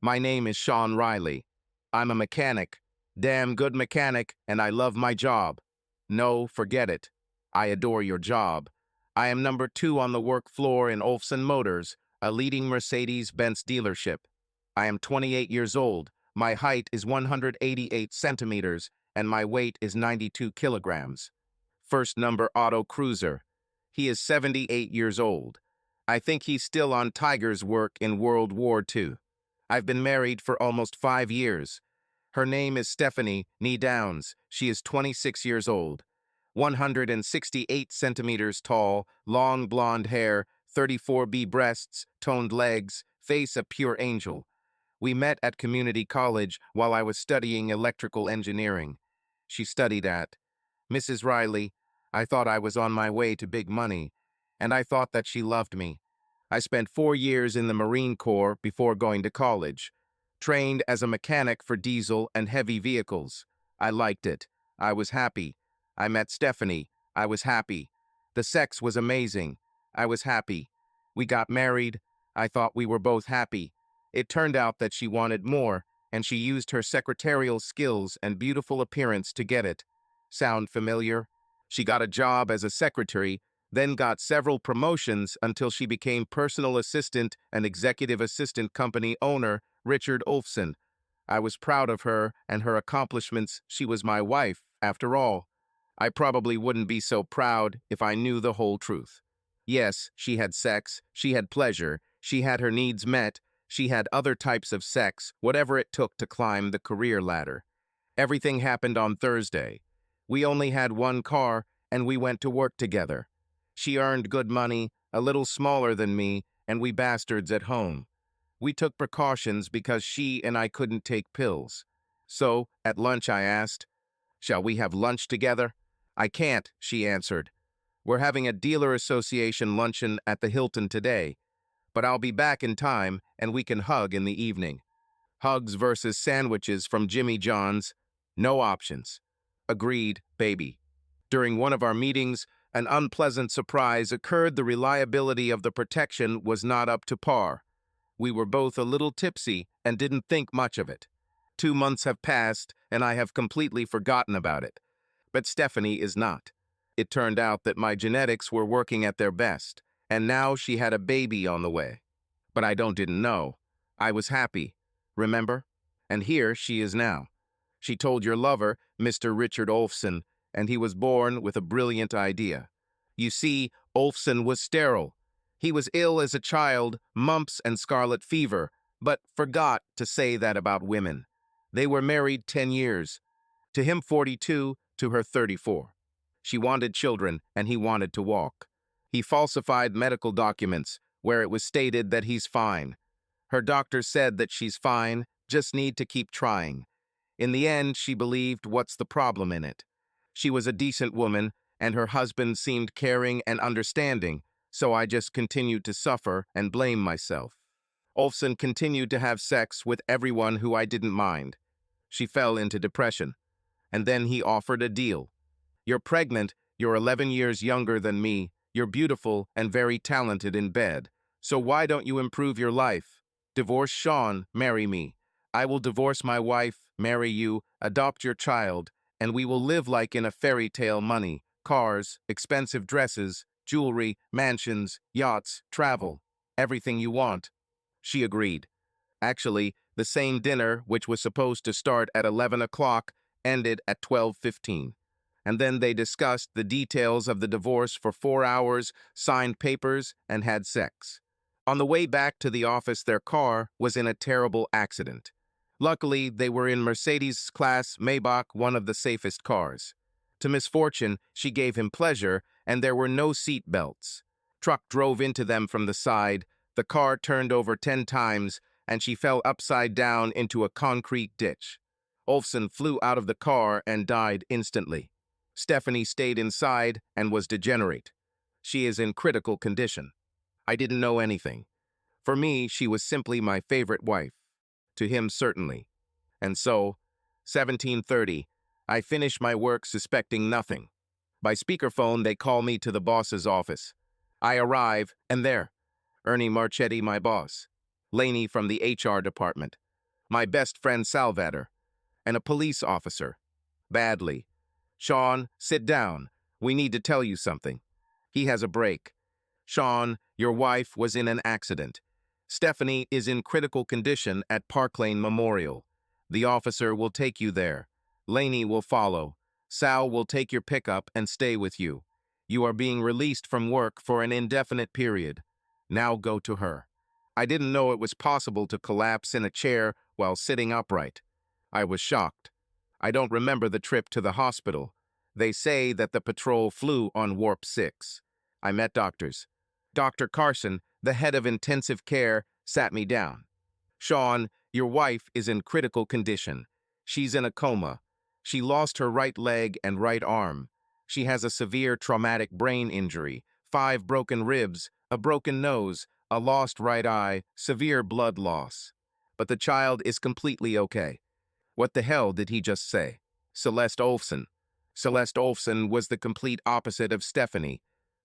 My name is Sean Riley. I'm a mechanic, damn good mechanic, and I love my job. No, forget it. I adore your job. I am number 2 on the work floor in Olfson Motors, a leading Mercedes-Benz dealership. I am 28 years old. My height is 188 centimeters, and my weight is 92 kilograms. First number auto cruiser. He is 78 years old. I think he's still on Tiger's work in World War II. I've been married for almost 5 years. Her name is Stephanie Nee Downs. She is 26 years old. 168 centimeters tall, long blonde hair, 34B breasts, toned legs, face a pure angel. We met at community college while I was studying electrical engineering. She studied at Mrs. Riley. I thought I was on my way to big money, and I thought that she loved me. I spent 4 years in the Marine Corps before going to college. Trained as a mechanic for diesel and heavy vehicles. I liked it. I was happy. I met Stephanie. I was happy. The sex was amazing. I was happy. We got married. I thought we were both happy. It turned out that she wanted more, and she used her secretarial skills and beautiful appearance to get it. Sound familiar? She got a job as a secretary, then got several promotions until she became personal assistant and executive assistant company owner, Richard Olfson. I was proud of her and her accomplishments. She was my wife, after all. I probably wouldn't be so proud if I knew the whole truth. Yes, she had sex, she had pleasure, she had her needs met, she had other types of sex, whatever it took to climb the career ladder. Everything happened on Thursday. We only had one car, and we went to work together. She earned good money, a little smaller than me, and we bastards at home. We took precautions because she and I couldn't take pills. So, at lunch I asked, "Shall we have lunch together?" "I can't," she answered. "We're having a dealer association luncheon at the Hilton today, but I'll be back in time and we can hug in the evening." Hugs versus sandwiches from Jimmy John's. No options. Agreed, baby. During one of our meetings, an unpleasant surprise occurred. The reliability of the protection was not up to par. We were both a little tipsy and didn't think much of it. 2 months have passed, and I have completely forgotten about it. But Stephanie is not. It turned out that my genetics were working at their best, and now she had a baby on the way. But I didn't know. I was happy, remember? And here she is now. She told your lover, Mr. Richard Olfson, and he was born with a brilliant idea. You see, Olfson was sterile. He was ill as a child, mumps and scarlet fever, but forgot to say that about women. They were married 10 years. To him 42, to her 34. She wanted children, and he wanted to walk. He falsified medical documents where it was stated that he's fine. Her doctor said that she's fine, just need to keep trying. In the end, she believed, what's the problem in it? She was a decent woman, and her husband seemed caring and understanding, so I just continued to suffer and blame myself. Olfson continued to have sex with everyone who I didn't mind. She fell into depression. And then he offered a deal. "You're pregnant, you're 11 years younger than me, you're beautiful and very talented in bed. So why don't you improve your life? Divorce Sean, marry me. I will divorce my wife, marry you, adopt your child, and we will live like in a fairy tale. Money, cars, expensive dresses, jewelry, mansions, yachts, travel, everything you want." She agreed. Actually, the same dinner, which was supposed to start at 11 o'clock, ended at 12:15. And then they discussed the details of the divorce for 4 hours, signed papers, and had sex. On the way back to the office, their car was in a terrible accident. Luckily, they were in Mercedes-class Maybach, one of the safest cars. To misfortune, she gave him pleasure, and there were no seat belts. Truck drove into them from the side, the car turned over 10 times, and she fell upside down into a concrete ditch. Olfson flew out of the car and died instantly. Stephanie stayed inside and was degenerate. She is in critical condition. I didn't know anything. For me, she was simply my favorite wife. To him, certainly. And so, 17:30, I finish my work suspecting nothing. By speakerphone, they call me to the boss's office. I arrive, and there, Ernie Marchetti, my boss. Laney from the HR department. My best friend Salvator, and a police officer. Badly. Sean, sit down. We need to tell you something. He has a break. Sean, your wife was in an accident. Stephanie is in critical condition at Park Lane Memorial. The officer will take you there. Laney will follow. Sal will take your pickup and stay with you. You are being released from work for an indefinite period. Now go to her. I didn't know it was possible to collapse in a chair while sitting upright. I was shocked. I don't remember the trip to the hospital. They say that the patrol flew on Warp 6. I met doctors. Dr. Carson, the head of intensive care, sat me down. Sean, your wife is in critical condition. She's in a coma. She lost her right leg and right arm. She has a severe traumatic brain injury, 5 broken ribs, a broken nose, a lost right eye, severe blood loss. But the child is completely okay. What the hell did he just say? Celeste Olfson. Celeste Olfson was the complete opposite of Stephanie.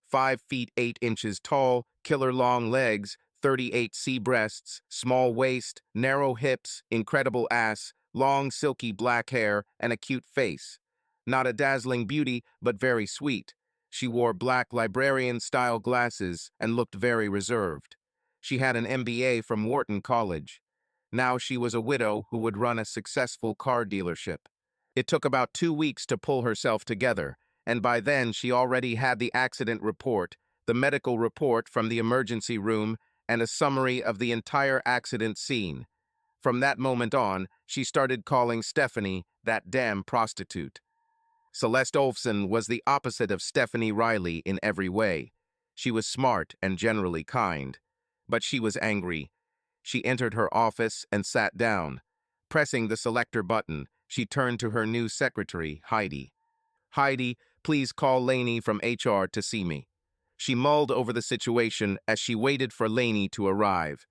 5 feet 8 inches tall, killer long legs, 38C breasts, small waist, narrow hips, incredible ass, long silky black hair, and a cute face. Not a dazzling beauty, but very sweet. She wore black librarian-style glasses and looked very reserved. She had an MBA from Wharton College. Now she was a widow who would run a successful car dealership. It took about 2 weeks to pull herself together, and by then she already had the accident report, the medical report from the emergency room, and a summary of the entire accident scene. From that moment on, she started calling Stephanie that damn prostitute. Celeste Olfson was the opposite of Stephanie Riley in every way. She was smart and generally kind. But she was angry. She entered her office and sat down. Pressing the selector button, she turned to her new secretary, Heidi. Heidi, please call Laney from HR to see me. She mulled over the situation as she waited for Laney to arrive.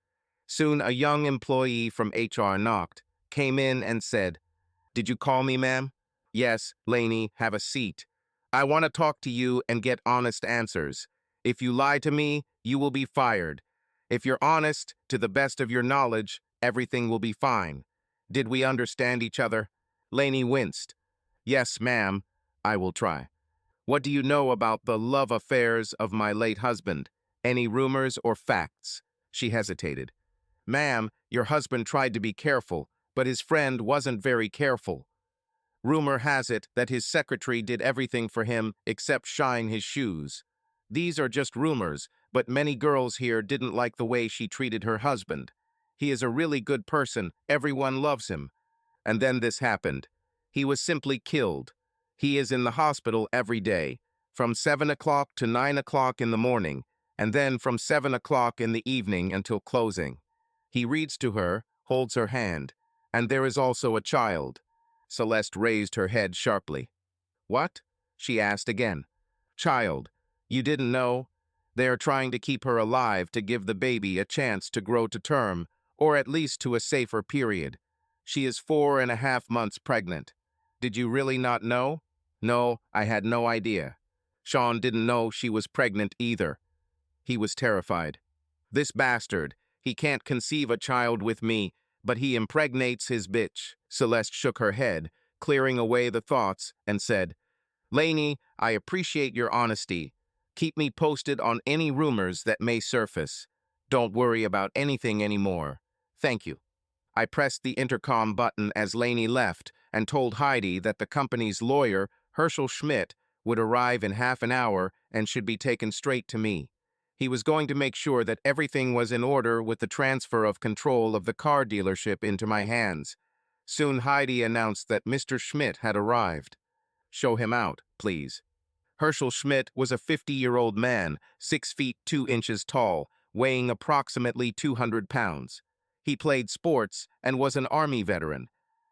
Soon a young employee from HR knocked, came in and said, "Did you call me, ma'am?" "Yes, Laney, have a seat. I want to talk to you and get honest answers. If you lie to me, you will be fired. If you're honest, to the best of your knowledge, everything will be fine. Did we understand each other?" Laney winced. "Yes, ma'am. I will try. What do you know about the love affairs of my late husband? Any rumors or facts?" She hesitated. "Ma'am, your husband tried to be careful, but his friend wasn't very careful. Rumor has it that his secretary did everything for him except shine his shoes. These are just rumors, but many girls here didn't like the way she treated her husband. He is a really good person, everyone loves him. And then this happened. He was simply killed. He is in the hospital every day, from 7 o'clock to 9 o'clock in the morning, and then from 7 o'clock in the evening until closing. He reads to her, holds her hand, and there is also a child." Celeste raised her head sharply. "What?" she asked again. "Child. You didn't know? They are trying to keep her alive to give the baby a chance to grow to term, or at least to a safer period. She is 4.5 months pregnant. Did you really not know?" "No, I had no idea." Sean didn't know she was pregnant either. He was terrified. "This bastard, he can't conceive a child with me, but he impregnates his bitch." Celeste shook her head, clearing away the thoughts, and said, "Laney, I appreciate your honesty. Keep me posted on any rumors that may surface. Don't worry about anything anymore. Thank you." I pressed the intercom button as Laney left and told Heidi that the company's lawyer, Herschel Schmidt, would arrive in half an hour and should be taken straight to me. He was going to make sure that everything was in order with the transfer of control of the car dealership into my hands. Soon Heidi announced that Mr. Schmidt had arrived. "Show him out, please." Herschel Schmidt was a 50-year-old man, 6 feet 2 inches tall, weighing approximately 200 pounds. He played sports and was an Army veteran.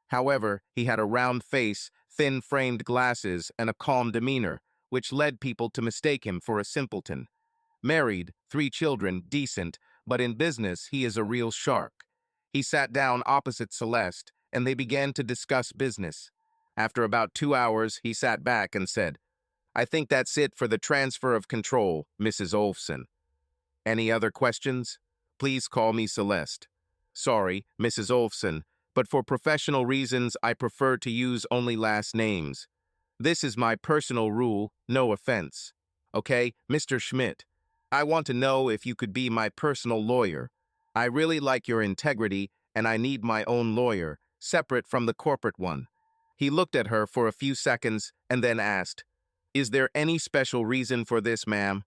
However, he had a round face, thin-framed glasses, and a calm demeanor, which led people to mistake him for a simpleton. Married, 3 children, decent, but in business he is a real shark. He sat down opposite Celeste, and they began to discuss business. After about 2 hours, he sat back and said, "I think that's it for the transfer of control, Mrs. Olfson. Any other questions? Please call me Celeste. Sorry, Mrs. Olfson, but for professional reasons, I prefer to use only last names. This is my personal rule, no offense. Okay, Mr. Schmidt, I want to know if you could be my personal lawyer. I really like your integrity, and I need my own lawyer, separate from the corporate one. He looked at her for a few seconds and then asked, "Is there any special reason for this, ma'am?"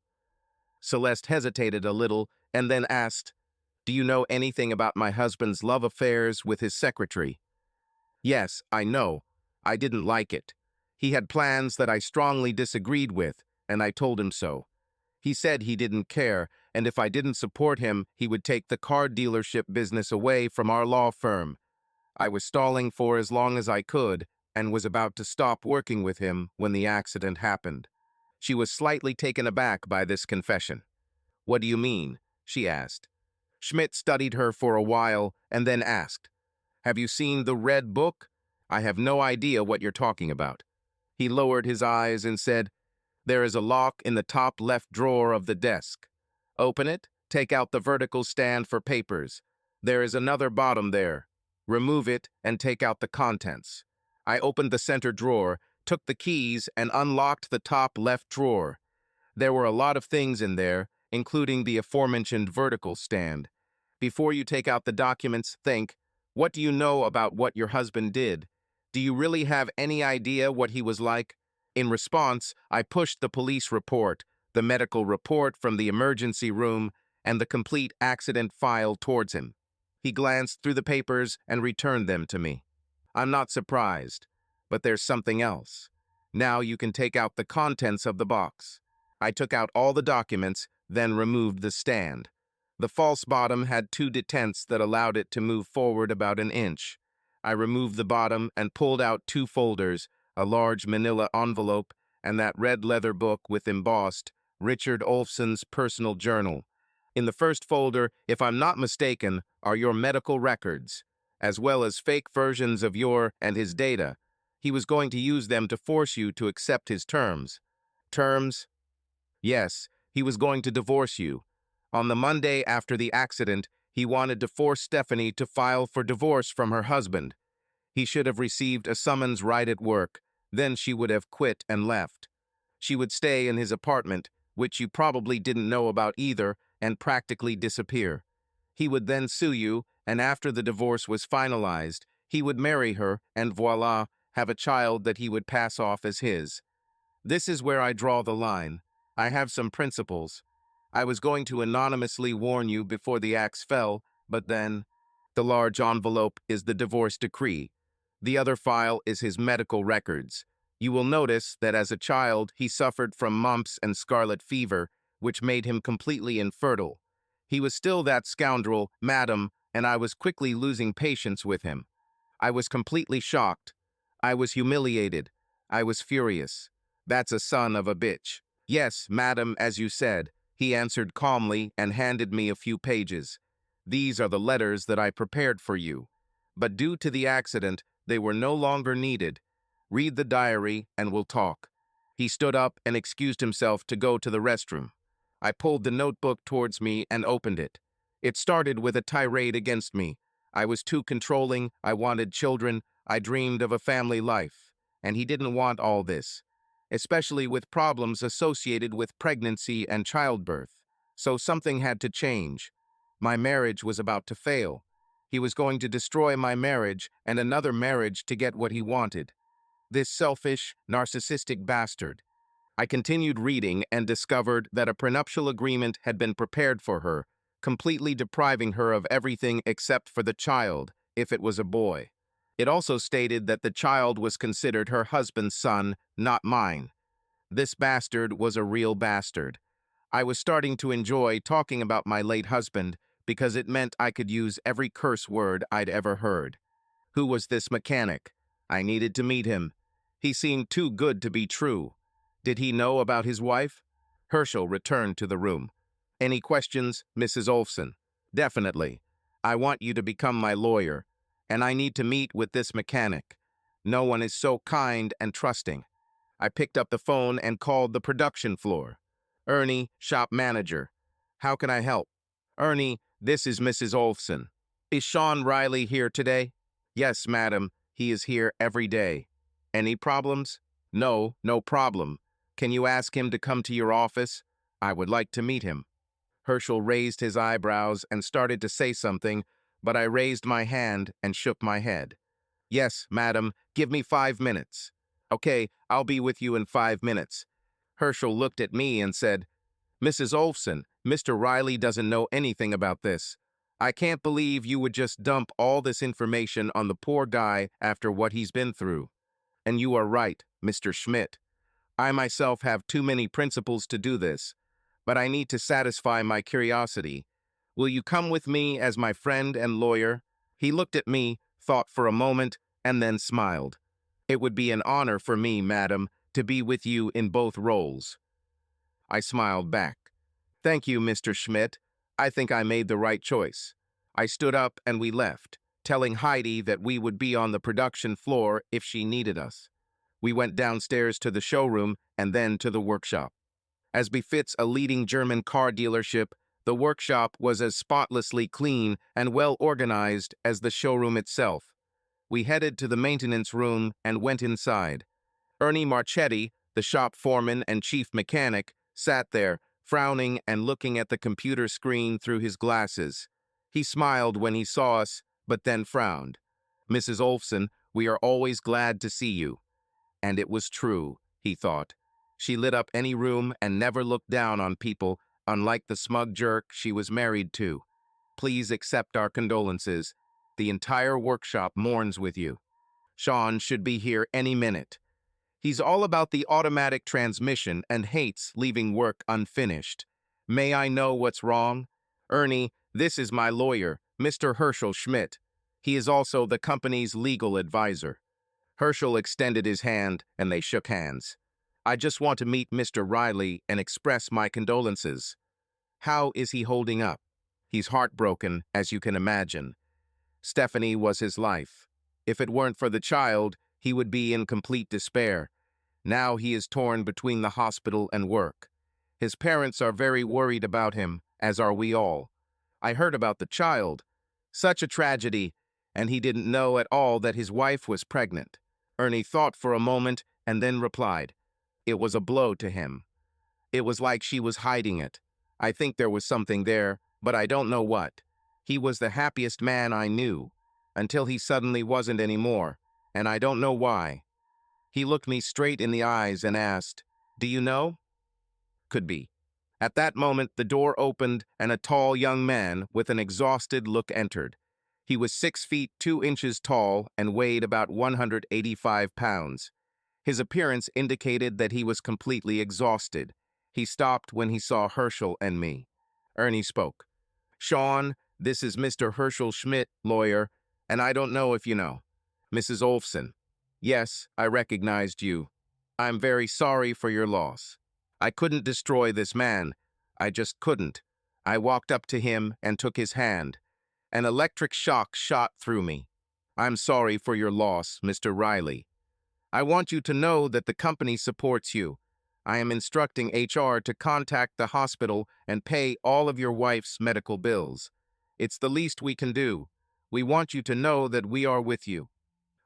Celeste hesitated a little and then asked, "Do you know anything about my husband's love affairs with his secretary?" "Yes, I know. I didn't like it. He had plans that I strongly disagreed with, and I told him so. He said he didn't care, and if I didn't support him, he would take the car dealership business away from our law firm. I was stalling for as long as I could, and was about to stop working with him when the accident happened." She was slightly taken aback by this confession. "What do you mean?" she asked. Schmidt studied her for a while and then asked, "Have you seen the Red Book? I have no idea what you're talking about." He lowered his eyes and said, "There is a lock in the top left drawer of the desk. Open it, take out the vertical stand for papers. There is another bottom there. Remove it and take out the contents." I opened the center drawer, took the keys, and unlocked the top left drawer. There were a lot of things in there, including the aforementioned vertical stand. Before you take out the documents, think, what do you know about what your husband did? Do you really have any idea what he was like? In response, I pushed the police report, the medical report from the emergency room, and the complete accident file towards him. He glanced through the papers and returned them to me. "I'm not surprised, but there's something else. Now you can take out the contents of the box." I took out all the documents, then removed the stand. The false bottom had two detents that allowed it to move forward about an inch. I removed the bottom and pulled out two folders, a large manila envelope, and that red leather book with embossed Richard Olfson's personal journal. In the first folder, if I'm not mistaken, are your medical records, as well as fake versions of your and his data. He was going to use them to force you to accept his terms. Terms? Yes, he was going to divorce you. On the Monday after the accident, he wanted to force Stephanie to file for divorce from her husband. He should have received a summons right at work. Then she would have quit and left. She would stay in his apartment, which you probably didn't know about either, and practically disappear. He would then sue you, and after the divorce was finalized, he would marry her and voila, have a child that he would pass off as his. This is where I draw the line. I have some principles. I was going to anonymously warn you before the axe fell, but then the large envelope is the divorce decree. The other file is his medical records. You will notice that as a child, he suffered from mumps and scarlet fever, which made him completely infertile. He was still that scoundrel, madam, and I was quickly losing patience with him. I was completely shocked. I was humiliated. I was furious. That's a son of a bitch. Yes, madam, as you said, he answered calmly and handed me a few pages. These are the letters that I prepared for you. But due to the accident, they were no longer needed. Read the diary and we'll talk. He stood up and excused himself to go to the restroom. I pulled the notebook towards me and opened it. It started with a tirade against me. I was too controlling, I wanted children, I dreamed of a family life. And he didn't want all this, especially with problems associated with pregnancy and childbirth. So something had to change. My marriage was about to fail. He was going to destroy my marriage and another marriage to get what he wanted. This selfish, narcissistic bastard. I continued reading and discovered that a prenuptial agreement had been prepared for her, completely depriving her of everything except for the child, if it was a boy. It also stated that the child was considered her husband's son, not mine. This bastard was a real bastard. I was starting to enjoy talking about my late husband because it meant I could use every curse word I'd ever heard. Who was this mechanic? I needed to meet him. He seemed too good to be true. Did he know about his wife? Herschel returned to the room. Any questions, Mrs. Olfson? Definitely. I want you to become my lawyer, and I need to meet with this mechanic. No one is so kind and trusting. I picked up the phone and called the production floor. Ernie, shop manager. How can I help? Ernie, this is Mrs. Olfson. Is Sean Riley here today? Yes, madam, he is here every day. Any problems? No, no problem. Can you ask him to come to your office? I would like to meet him. Herschel raised his eyebrows and started to say something, but I raised my hand and shook my head. Yes, madam, give me 5 minutes. Okay, I'll be with you in 5 minutes. Herschel looked at me and said, Mrs. Olson, Mr. Riley doesn't know anything about this. I can't believe you would just dump all this information on the poor guy after what he's been through. And you are right, Mr. Schmidt. I myself have too many principles to do this, but I need to satisfy my curiosity. Will you come with me as my friend and lawyer? He looked at me, thought for a moment, and then smiled. It would be an honor for me, madam, to be with you in both roles. I smiled back. Thank you, Mr. Schmidt. I think I made the right choice. I stood up and we left, telling Heidi that we would be on the production floor if she needed us. We went downstairs to the showroom and then to the workshop. As befits a leading German car dealership, the workshop was as spotlessly clean and well organized as the showroom itself. We headed to the maintenance room and went inside. Ernie Marchetti, the shop foreman and chief mechanic, sat there, frowning and looking at the computer screen through his glasses. He smiled when he saw us, but then frowned. Mrs. Olson, we are always glad to see you. And it was true, he thought. She lit up any room and never looked down on people, unlike the smug jerk she was married to. Please accept our condolences. The entire workshop mourns with you. Sean should be here any minute. He's all about the automatic transmission and hates leaving work unfinished. May I know what's wrong? Ernie, this is my lawyer, Mr. Herschel Schmidt. He is also the company's legal advisor. Herschel extended his hand, and they shook hands. I just want to meet Mr. Riley and express my condolences. How is he holding up? He's heartbroken, as you can imagine. Stephanie was his life. If it weren't for the child, he would be in complete despair. Now he is torn between the hospital and work. His parents are very worried about him, as are we all. I heard about the child. Such a tragedy, and he didn't know at all that his wife was pregnant. Ernie thought for a moment and then replied, It was a blow to him. It was like she was hiding it. I think there was something there, but I don't know what. He was the happiest man I knew, until he suddenly wasn't anymore, and I don't know why. He looked me straight in the eyes and asked, Do you know? Could be. At that moment, the door opened and a tall young man with an exhausted look entered. He was 6 feet 2 inches tall and weighed about 185 pounds. His appearance indicated that he was completely exhausted. He stopped when he saw Herschel and me. Ernie spoke. Sean, this is Mr. Herschel Schmidt, lawyer, and I don't know if you know. Mrs. Olson. Yes, I recognized you. I'm very sorry for your loss. I couldn't destroy this man. I just couldn't. I walked up to him and took his hand. An electric shock shot through me. I'm sorry for your loss, Mr. Riley. I want you to know that the company supports you. I am instructing HR to contact the hospital and pay all of your wife's medical bills. It's the least we can do. We want you to know that we are with you.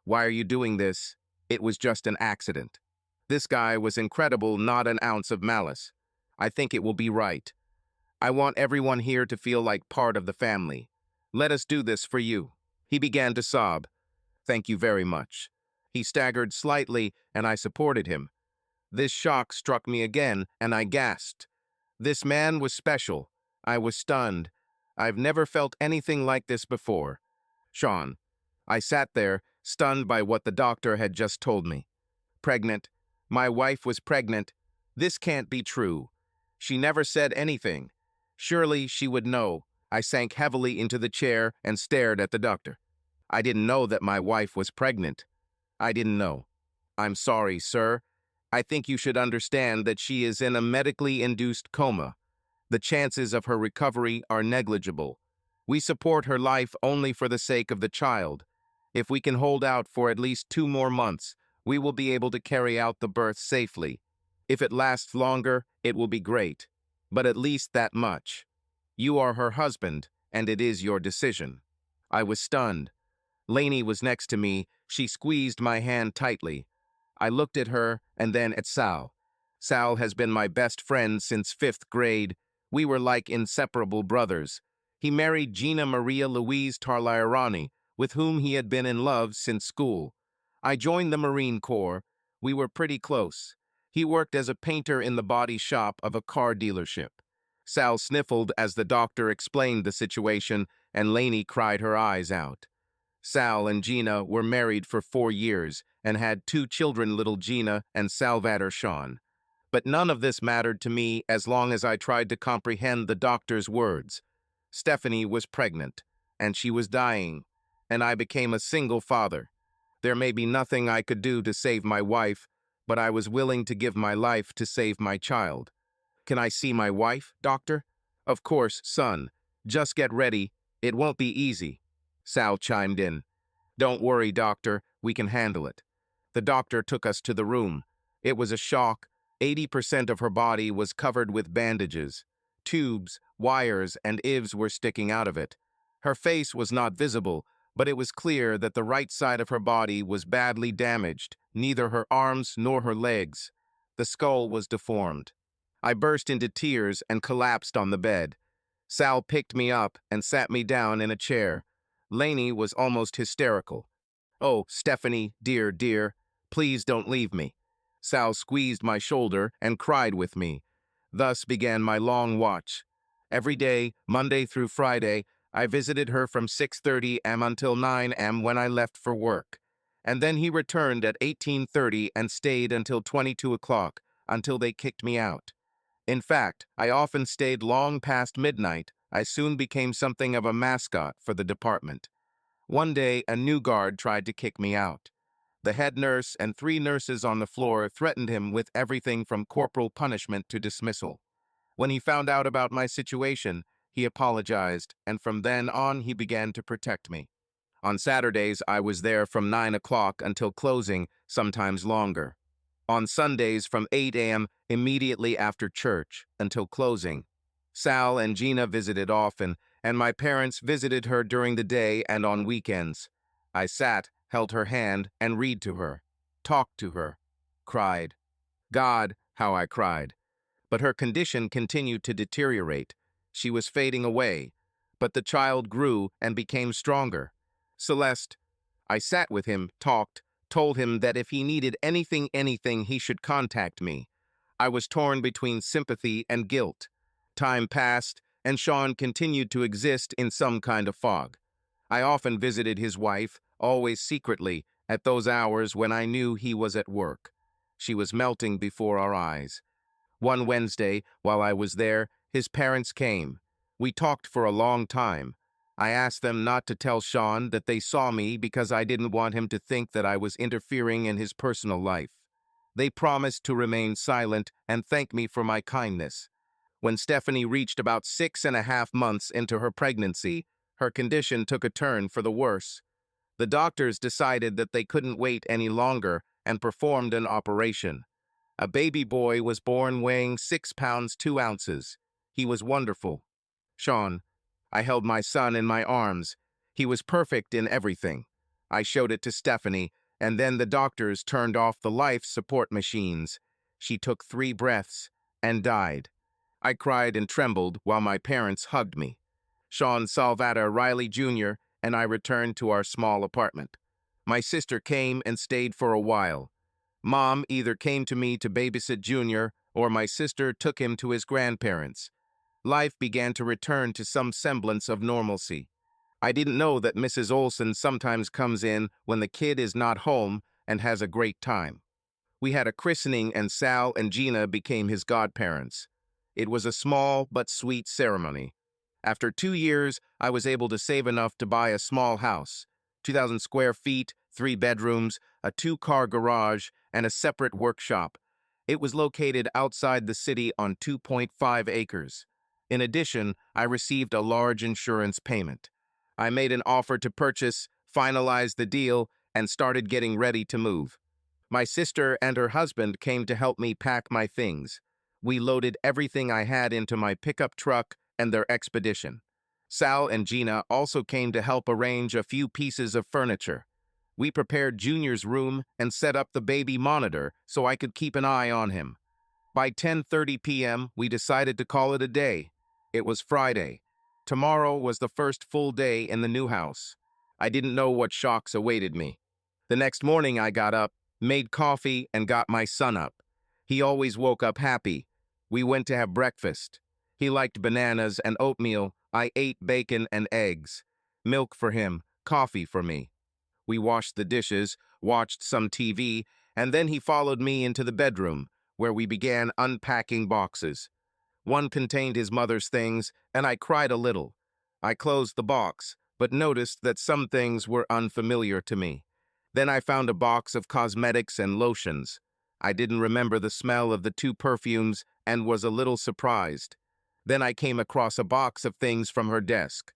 Why are you doing this? It was just an accident. This guy was incredible, not an ounce of malice. I think it will be right. I want everyone here to feel like part of the family. Let us do this for you. He began to sob. Thank you very much. He staggered slightly, and I supported him. This shock struck me again, and I gasped. This man was special. I was stunned. I've never felt anything like this before. Sean. I sat there, stunned by what the doctor had just told me. Pregnant. My wife was pregnant. This can't be true. She never said anything. Surely she would know. I sank heavily into the chair and stared at the doctor. I didn't know that my wife was pregnant. I didn't know. I'm sorry, sir. I think you should understand that she is in a medically induced coma. The chances of her recovery are negligible. We support her life only for the sake of the child. If we can hold out for at least 2 more months, we will be able to carry out the birth safely. If it lasts longer, it will be great. But at least that much. You are her husband, and it is your decision. I was stunned. Lainey was next to me. She squeezed my hand tightly. I looked at her and then at Sal. Sal has been my best friend since 5th grade. We were like inseparable brothers. He married Gina Maria Louise Tarlairani, with whom he had been in love since school. I joined the Marine Corps. We were pretty close. He worked as a painter in the body shop of a car dealership. Sal sniffled as the doctor explained the situation, and Lainey cried her eyes out. Sal and Gina were married for 4 years and had 2 children, little Gina and Salvatore Sean. But none of this mattered to me as long as I tried to comprehend the doctor's words. Stephanie was pregnant, and she was dying, and I became a single father. There may be nothing I could do to save my wife, but I was willing to give my life to save my child. Can I see my wife, doctor? Of course, son. Just get ready. It won't be easy. Sal chimed in. Don't worry, doctor. We can handle it. The doctor took us to the room. It was a shock. 80% of her body was covered with bandages. Tubes, wires, and IVs were sticking out of it. Her face was not visible, but it was clear that the right side of her body was badly damaged, neither her arms nor her legs. The skull was deformed. I burst into tears and collapsed on the bed. Sal picked me up and sat me down in a chair. Lainey was almost hysterical. Oh, Stephanie, dear, dear, please don't leave me. Sal squeezed my shoulder and cried with me. Thus began my long watch. Every day, Monday through Friday, I visited her from 6:30 am until 9 am when I left for work. And then he returned at 18:30 and stayed until 22 o'clock, until they kicked me out. In fact, I often stayed long past midnight. I soon became something of a mascot for the department. One day, a new guard tried to kick me out. The head nurse and 3 nurses on the floor threatened him with everything from corporal punishment to dismissal. When he found out about my situation, he apologized, and from then on he began to protect me. On Saturdays, I was there from 9 o'clock until closing, sometimes longer. On Sundays from 8 a.m. immediately after church until closing. Sal and Gina visited often, and my parents visited her during the day and on weekends. I sat, held her hand, and read to her, talked to her, cried. God, how I cried. But her condition continued to deteriorate. She was fading away, but the child grew and became stronger. Celeste, I sat with him, talked, told him that if he needed anything, he should contact me. I was torn between sympathy and guilt. Time passed, and Sean continued to exist in some kind of fog. I often visited his wife, always secretly, at those hours when I knew he was at work. She was melting before our eyes. One Wednesday, while I was there, his parents came. We talked for a long time. I asked them not to tell Sean that they saw me because I didn't want him to think that I was interfering in his personal life. They promised to remain silent and thank me for my kindness. When Stephanie reached about 6.5 months into her pregnancy, her condition took a turn for the worse. The doctors decided that they couldn't wait any longer and performed an operation. A baby boy was born weighing 6 pounds 2 ounces. He was wonderful. Sean, I held my son in my arms. He was perfect in everything. I showed it to Stephanie, and then the doctors turned off the life support machines. She took 3 breaths and died. I cried and trembled while my parents hugged me. Sean Salvatore Riley Jr. and I returned to our small apartment. My sister came and stayed for a while. Mom either came to me to babysit Junior or my sister took him to his grandparents. Life began to return to some semblance of normalcy. I didn't know that Mrs. Olson sometimes comes in when the kid is not home and has a great time. We had a christening and Sal and Gina became his godparents. It was a small but sweet ceremony. After 2 years, I was able to save enough to buy a small house, 2,000 square feet, 3 bedrooms, a 2-car garage, and a separate workshop. It was located outside the city on 2.5 acres. In addition, I received a large insurance payment. I made an offer to purchase, finalized the deal, and started getting ready to move. My sister and her husband came to help me pack my things. We loaded everything I had into my pickup truck and their expedition. Sal and Gina also came to help arrange a few pieces of furniture. We prepared Junior's room and set up the baby monitor so I could keep an eye on him. By 10:30 p.m., we decided to call it a day. It was Friday. Tomorrow was the first full day in the new house. I didn't know what shocks awaited me. The next morning I got up, made coffee, and got my son up. He always woke up happy. We went to have breakfast. He liked bananas and oatmeal. I ate bacon and eggs. Milk for him, coffee for me. We washed the dishes, watched some TV, and then he followed me into the bedroom, where we began unpacking boxes. One contained his mother's things, and I cried a little. I closed the box, but noticed that some things were unfamiliar to me. Then I found a box of cosmetics and lotions. I didn't remember the smell of the two perfumes and was a little surprised. Then I came across a box of things from her desk.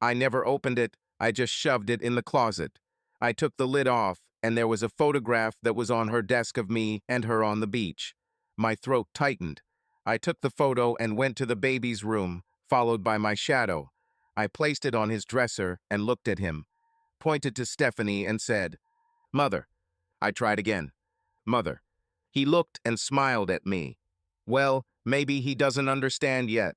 I never opened it, I just shoved it in the closet. I took the lid off, and there was a photograph that was on her desk of me and her on the beach. My throat tightened. I took the photo and went to the baby's room, followed by my shadow. I placed it on his dresser and looked at him, pointed to Stephanie and said, "Mother." I tried again. "Mother." He looked and smiled at me. Well, maybe he doesn't understand yet.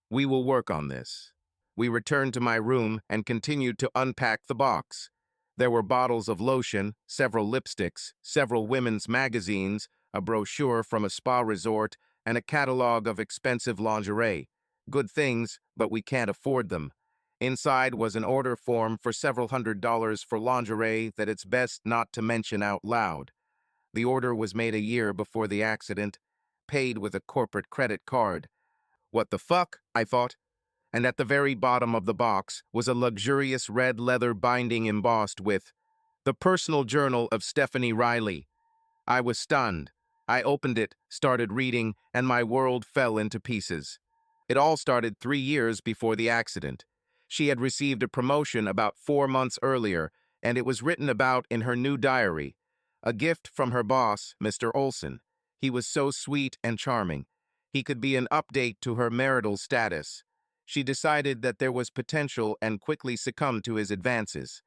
We will work on this. We returned to my room and continued to unpack the box. There were bottles of lotion, several lipsticks, several women's magazines, a brochure from a spa resort, and a catalog of expensive lingerie. Good things, but we can't afford them. Inside was an order form for several $100s for lingerie that it's best not to mention out loud. The order was made a year before the accident, paid with a corporate credit card. What the fuck, I thought. And at the very bottom of the box was a luxurious red leather binding embossed with "The Personal Journal of Stephanie Riley." I was stunned. I opened it, started reading, and my world fell into pieces. It all started 3 years before the accident. She had received a promotion about 4 months earlier, and it was written about in her new diary. A gift from her boss, Mr. Olson. He was so sweet and charming. He could be an update to her marital status. She decided that there was potential and quickly succumbed to his advances.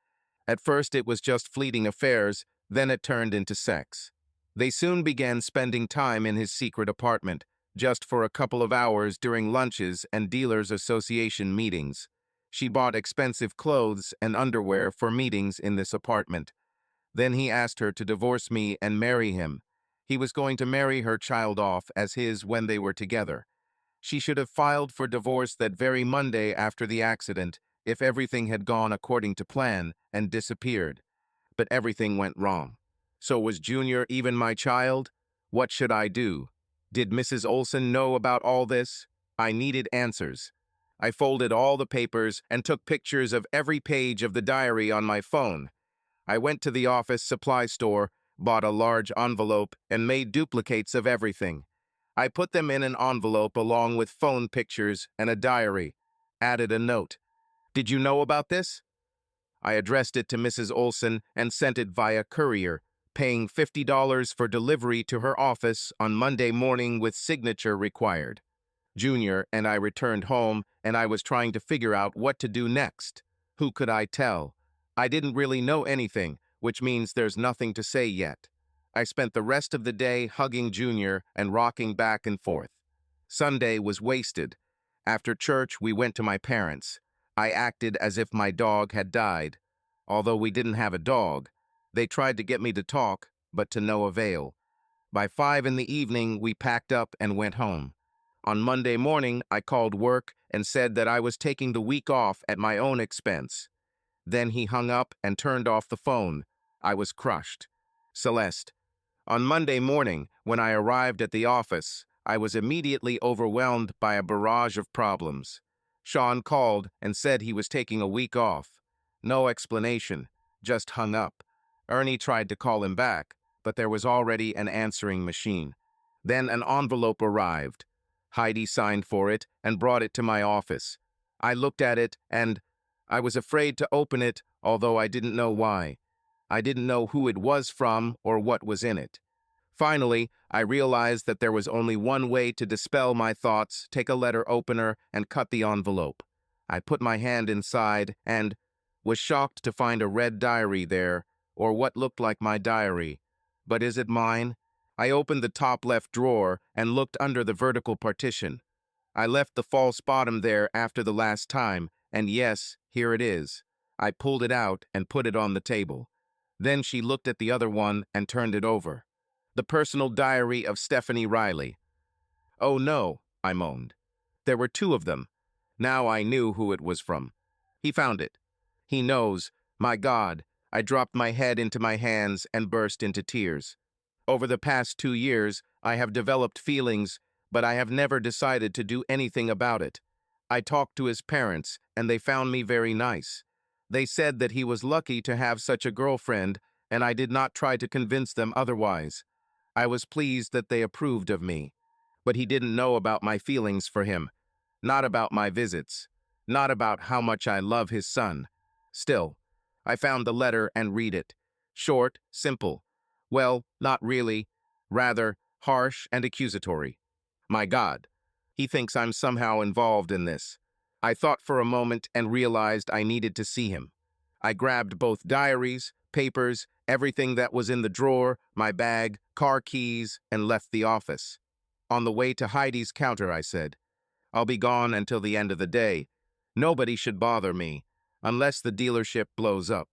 At first it was just fleeting affairs, then it turned into sex. They soon began spending time in his secret apartment, just for a couple of hours during lunches and dealers' association meetings. She bought expensive clothes and underwear for meetings in this apartment. Then he asked her to divorce me and marry him. He was going to marry her child off as his when they were together. She should have filed for divorce that very Monday after the accident if everything had gone according to plan and disappeared. But everything went wrong. So was Junior even my child? What should I do? Did Mrs. Olson know about all this? I needed answers. I folded all the papers and took pictures of every page of the diary on my phone. I went to the office supply store, bought a large envelope, and made duplicates of everything. I put them in an envelope along with phone pictures and a diary. Added a note. "Did you know about this?" I addressed it to Mrs. Olson and sent it via courier, paying $50 for delivery to her office on Monday morning with signature required. Junior and I returned home, and I was trying to figure out what to do next. Who could I tell? I didn't really know anything, which means there's nothing to say yet. I spent the rest of the day hugging Junior and rocking back and forth. Sunday was wasted. After church, we went to my parents. I acted as if my dog had died. Although we didn't have a dog, they tried to get me to talk, but to no avail. By 5 in the evening, we packed up and went home. On Monday morning, I called work and said that I was taking the week off at my own expense. Then he hung up and turned off the phone. I was crushed. Celeste. On Monday morning, when I arrived at the office, I was immediately overwhelmed by a barrage of problems. Sean called and said he was taking a week off. No explanation, just hung up. Ernie tried to call him back, but there was already an answering machine. Then an envelope arrived. Heidi signed for it and brought it to my office. I looked at it and I was afraid to open it, although I didn't know why. I didn't know who it was from or what was in it. Finally, I realized that there was only one way to dispel my thoughts, take a letter opener, and cut the envelope. I put my hand inside and was shocked to find a red diary there, or what looked like my diary. But is it mine? I opened the top left drawer and looked under the vertical partition. I left the false bottom there after the last time, and yes, here it is. I pulled it out and put it on the table. Then she looked at the other one and turned it over. The personal diary of Stephanie Riley. Oh no, I moaned. There were two of them. Now I knew who it was from. He found it. He knows. My God, I dropped my head into my hands and burst into tears. Over the past 2 years, I have developed feelings, but I have never decided to do anything about it. I talked to his parents, and they found me very nice. They said that he was lucky to have such a girlfriend, and I did not try to convince them otherwise. I was pleased that they approved of me. But he didn't know about my feelings for him, not about my visits, not about how much I love his son. Still, I found the letter and read it. Short, simple. Well, not really. Rather, harsh and accusatory. My God, he thinks I'm somehow involved in this. I thought for a moment and realized I needed to see him. I grabbed both diaries, papers, everything that was in the drawer, my bag, car keys, and left the office. On the way to Heidi's counter, I said, I'll be gone until the end of the day. Nobody should bother me, unless the dealership blows up.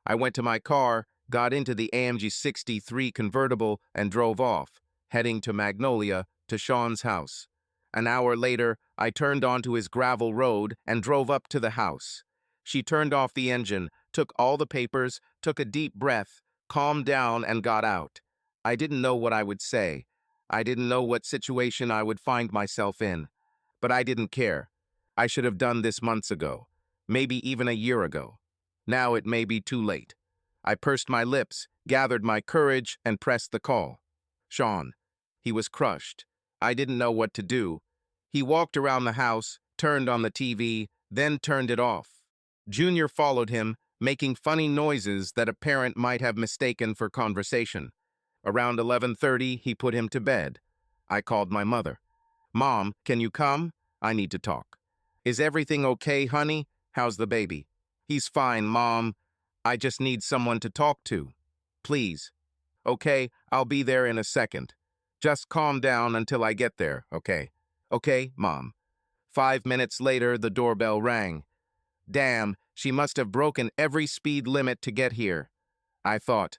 I went to my car, got into the AMG 63 convertible, and drove off, heading to Magnolia, to Sean's house. An hour later, I turned onto his gravel road and drove up to the house. She turned off the engine, took all the papers, took a deep breath, calmed down, and got out. I didn't know what I would say. I didn't know what situation I would find myself in. But I didn't care. I should have done this months ago, maybe even a year ago. Now it may be too late. I pursed my lips, gathered my courage, and pressed the call. Sean. He was crushed. I didn't know what to do. He walked around the house, turned on the TV, then turned it off. Junior followed him, making funny noises that a parent might have mistaken for conversation. Around 11:30, he put him to bed. I called my mother. Mom, can you come? I need to talk. Is everything okay, honey? How's the baby? He's fine, Mom. I just need someone to talk to. Please. Okay, I'll be there in a second. Just calm down until I get there, okay? Okay, Mom. 5 minutes later, the doorbell rang. Damn, she must have broken every speed limit to get here, I thought.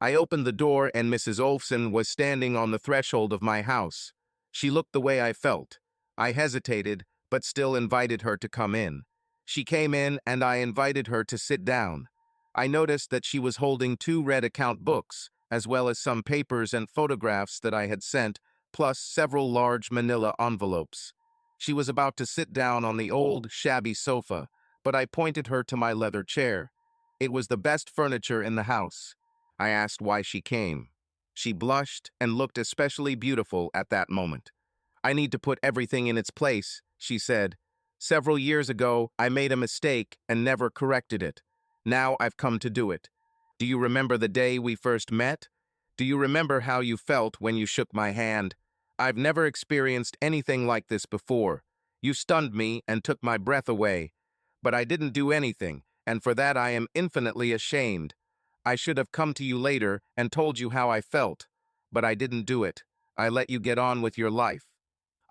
I opened the door and Mrs. Olfson was standing on the threshold of my house. She looked the way I felt. I hesitated, but still invited her to come in. She came in and I invited her to sit down. I noticed that she was holding 2 red account books, as well as some papers and photographs that I had sent, plus several large manila envelopes. She was about to sit down on the old, shabby sofa, but I pointed her to my leather chair. It was the best furniture in the house. I asked why she came. She blushed and looked especially beautiful at that moment. I need to put everything in its place, she said. Several years ago, I made a mistake and never corrected it. Now I've come to do it. Do you remember the day we first met? Do you remember how you felt when you shook my hand? I've never experienced anything like this before. You stunned me and took my breath away. But I didn't do anything, and for that I am infinitely ashamed. I should have come to you later and told you how I felt, but I didn't do it. I let you get on with your life.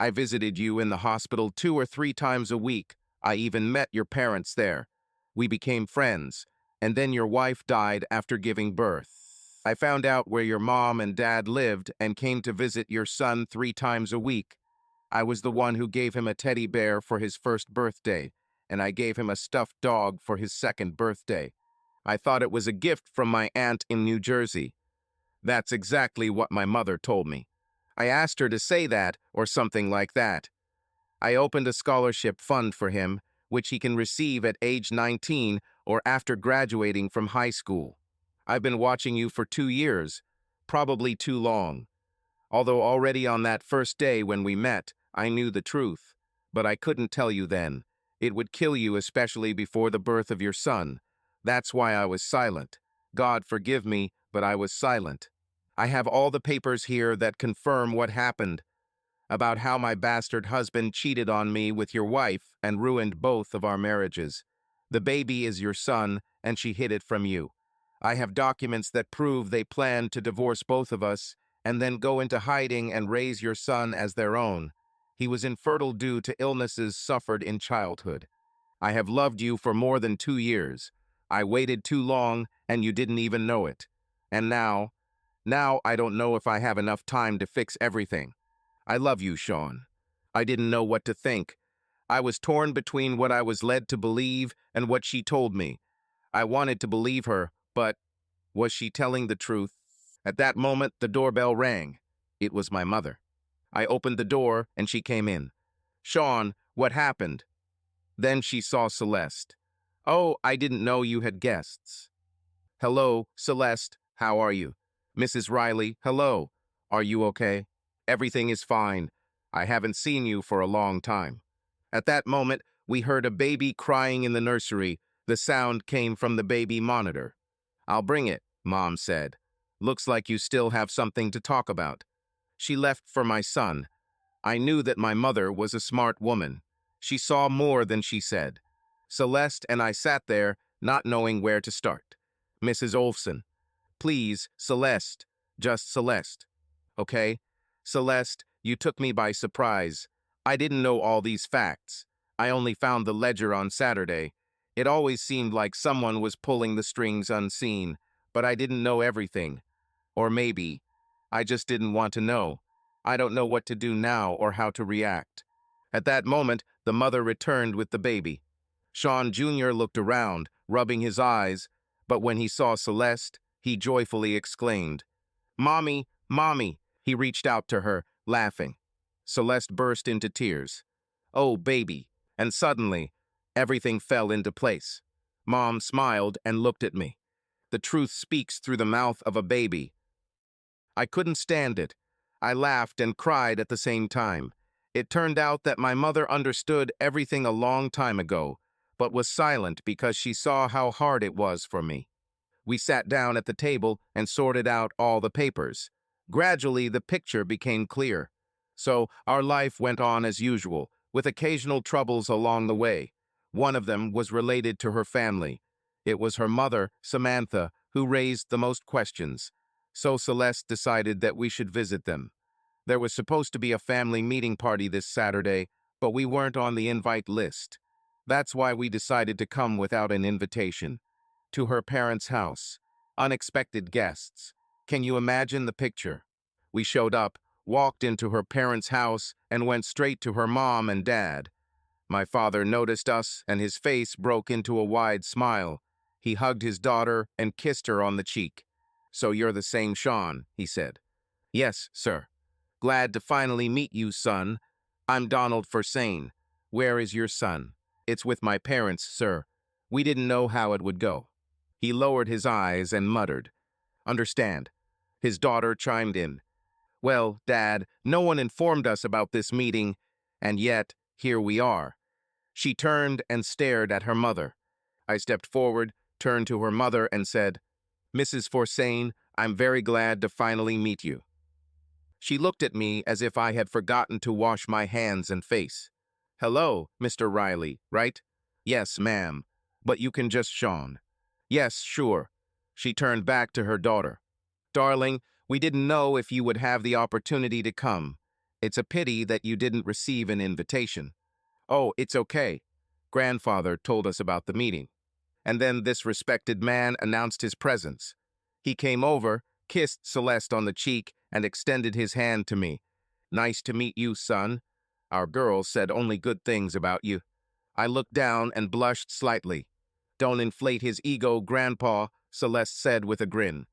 I visited you in the hospital 2 or 3 times a week. I even met your parents there. We became friends, and then your wife died after giving birth. I found out where your mom and dad lived and came to visit your son 3 times a week. I was the one who gave him a teddy bear for his first birthday, and I gave him a stuffed dog for his second birthday. I thought it was a gift from my aunt in New Jersey. That's exactly what my mother told me. I asked her to say that or something like that. I opened a scholarship fund for him, which he can receive at age 19 or after graduating from high school. I've been watching you for 2 years, probably too long. Although already on that first day when we met, I knew the truth. But I couldn't tell you then. It would kill you, especially before the birth of your son. That's why I was silent. God forgive me, but I was silent. I have all the papers here that confirm what happened. about how my bastard husband cheated on me with your wife and ruined both of our marriages. The baby is your son, and she hid it from you. I have documents that prove they planned to divorce both of us and then go into hiding and raise your son as their own. He was infertile due to illnesses suffered in childhood. I have loved you for more than 2 years. I waited too long, and you didn't even know it. And now I don't know if I have enough time to fix everything. I love you, Sean. I didn't know what to think. I was torn between what I was led to believe and what she told me. I wanted to believe her, but was she telling the truth? At that moment, the doorbell rang. It was my mother. I opened the door, and she came in. Sean, what happened? Then she saw Celeste. Oh, I didn't know you had guests. Hello, Celeste. How are you? Mrs. Riley, hello. Are you okay? Everything is fine. I haven't seen you for a long time. At that moment, we heard a baby crying in the nursery. The sound came from the baby monitor. I'll bring it, Mom said. Looks like you still have something to talk about. She left for my son. I knew that my mother was a smart woman. She saw more than she said. Celeste and I sat there, not knowing where to start. Mrs. Olson, please, Celeste, just Celeste. Okay? Celeste, you took me by surprise. I didn't know all these facts. I only found the ledger on Saturday. It always seemed like someone was pulling the strings unseen, but I didn't know everything. Or maybe I just didn't want to know. I don't know what to do now or how to react. At that moment, the mother returned with the baby. Sean Jr. looked around, rubbing his eyes, but when he saw Celeste, he joyfully exclaimed, Mommy, Mommy! He reached out to her, laughing. Celeste burst into tears. Oh, baby! And suddenly, everything fell into place. Mom smiled and looked at me. The truth speaks through the mouth of a baby. I couldn't stand it. I laughed and cried at the same time. It turned out that my mother understood everything a long time ago, but was silent because she saw how hard it was for me. We sat down at the table and sorted out all the papers. Gradually, the picture became clear. So our life went on as usual, with occasional troubles along the way. One of them was related to her family. It was her mother, Samantha, who raised the most questions. So Celeste decided that we should visit them. There was supposed to be a family meeting party this Saturday, but we weren't on the invite list. That's why we decided to come without an invitation. To her parents' house. Unexpected guests. Can you imagine the picture? We showed up, walked into her parents' house, and went straight to her mom and dad. My father noticed us, and his face broke into a wide smile. He hugged his daughter and kissed her on the cheek. So you're the same Sean, he said. Yes, sir. Glad to finally meet you, son. I'm Donald Forsane. Where is your son? It's with my parents, sir. We didn't know how it would go. He lowered his eyes and muttered, Understand. His daughter chimed in. Well, Dad, no one informed us about this meeting, and yet, here we are. She turned and stared at her mother. I stepped forward, turned to her mother, and said, Mrs. Forsane, I'm very glad to finally meet you. She looked at me as if I had forgotten to wash my hands and face. Hello, Mr. Riley, right? Yes, ma'am. But you can just Sean. Yes, sure. She turned back to her daughter. Darling, we didn't know if you would have the opportunity to come. It's a pity that you didn't receive an invitation. Oh, it's okay. Grandfather told us about the meeting. And then this respected man announced his presence. He came over, kissed Celeste on the cheek, and extended his hand to me. Nice to meet you, son. Our girls said only good things about you. I looked down and blushed slightly. Don't inflate his ego, Grandpa, Celeste said with a grin.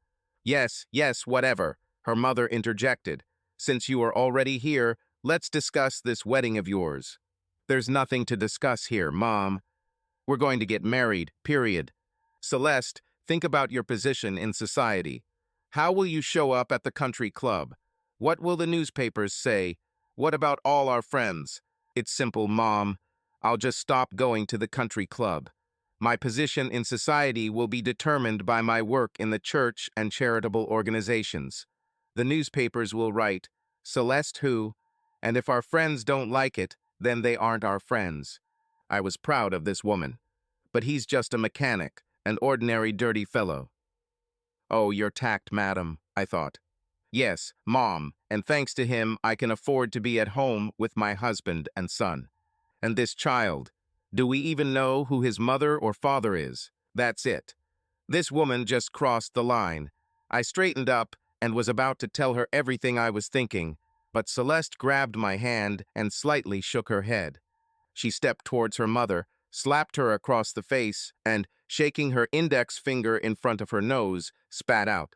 Yes, whatever, her mother interjected. Since you are already here, let's discuss this wedding of yours. There's nothing to discuss here, Mom. We're going to get married, period. Celeste, think about your position in society. How will you show up at the country club? What will the newspapers say? What about all our friends? It's simple, Mom. I'll just stop going to the country club. My position in society will be determined by my work in the church and charitable organizations. The newspapers will write, Celeste who? And if our friends don't like it, then they aren't our friends. I was proud of this woman. But he's just a mechanic, an ordinary dirty fellow. Oh, your tact, madam, I thought. Yes, Mom, and thanks to him, I can afford to be at home with my husband and son. And this child, do we even know who his mother or father is? That's it. This woman just crossed the line. I straightened up and was about to tell her everything I was thinking, but Celeste grabbed my hand and slightly shook her head. She stepped towards her mother, slapped her across the face, and, shaking her index finger in front of her nose, spat out.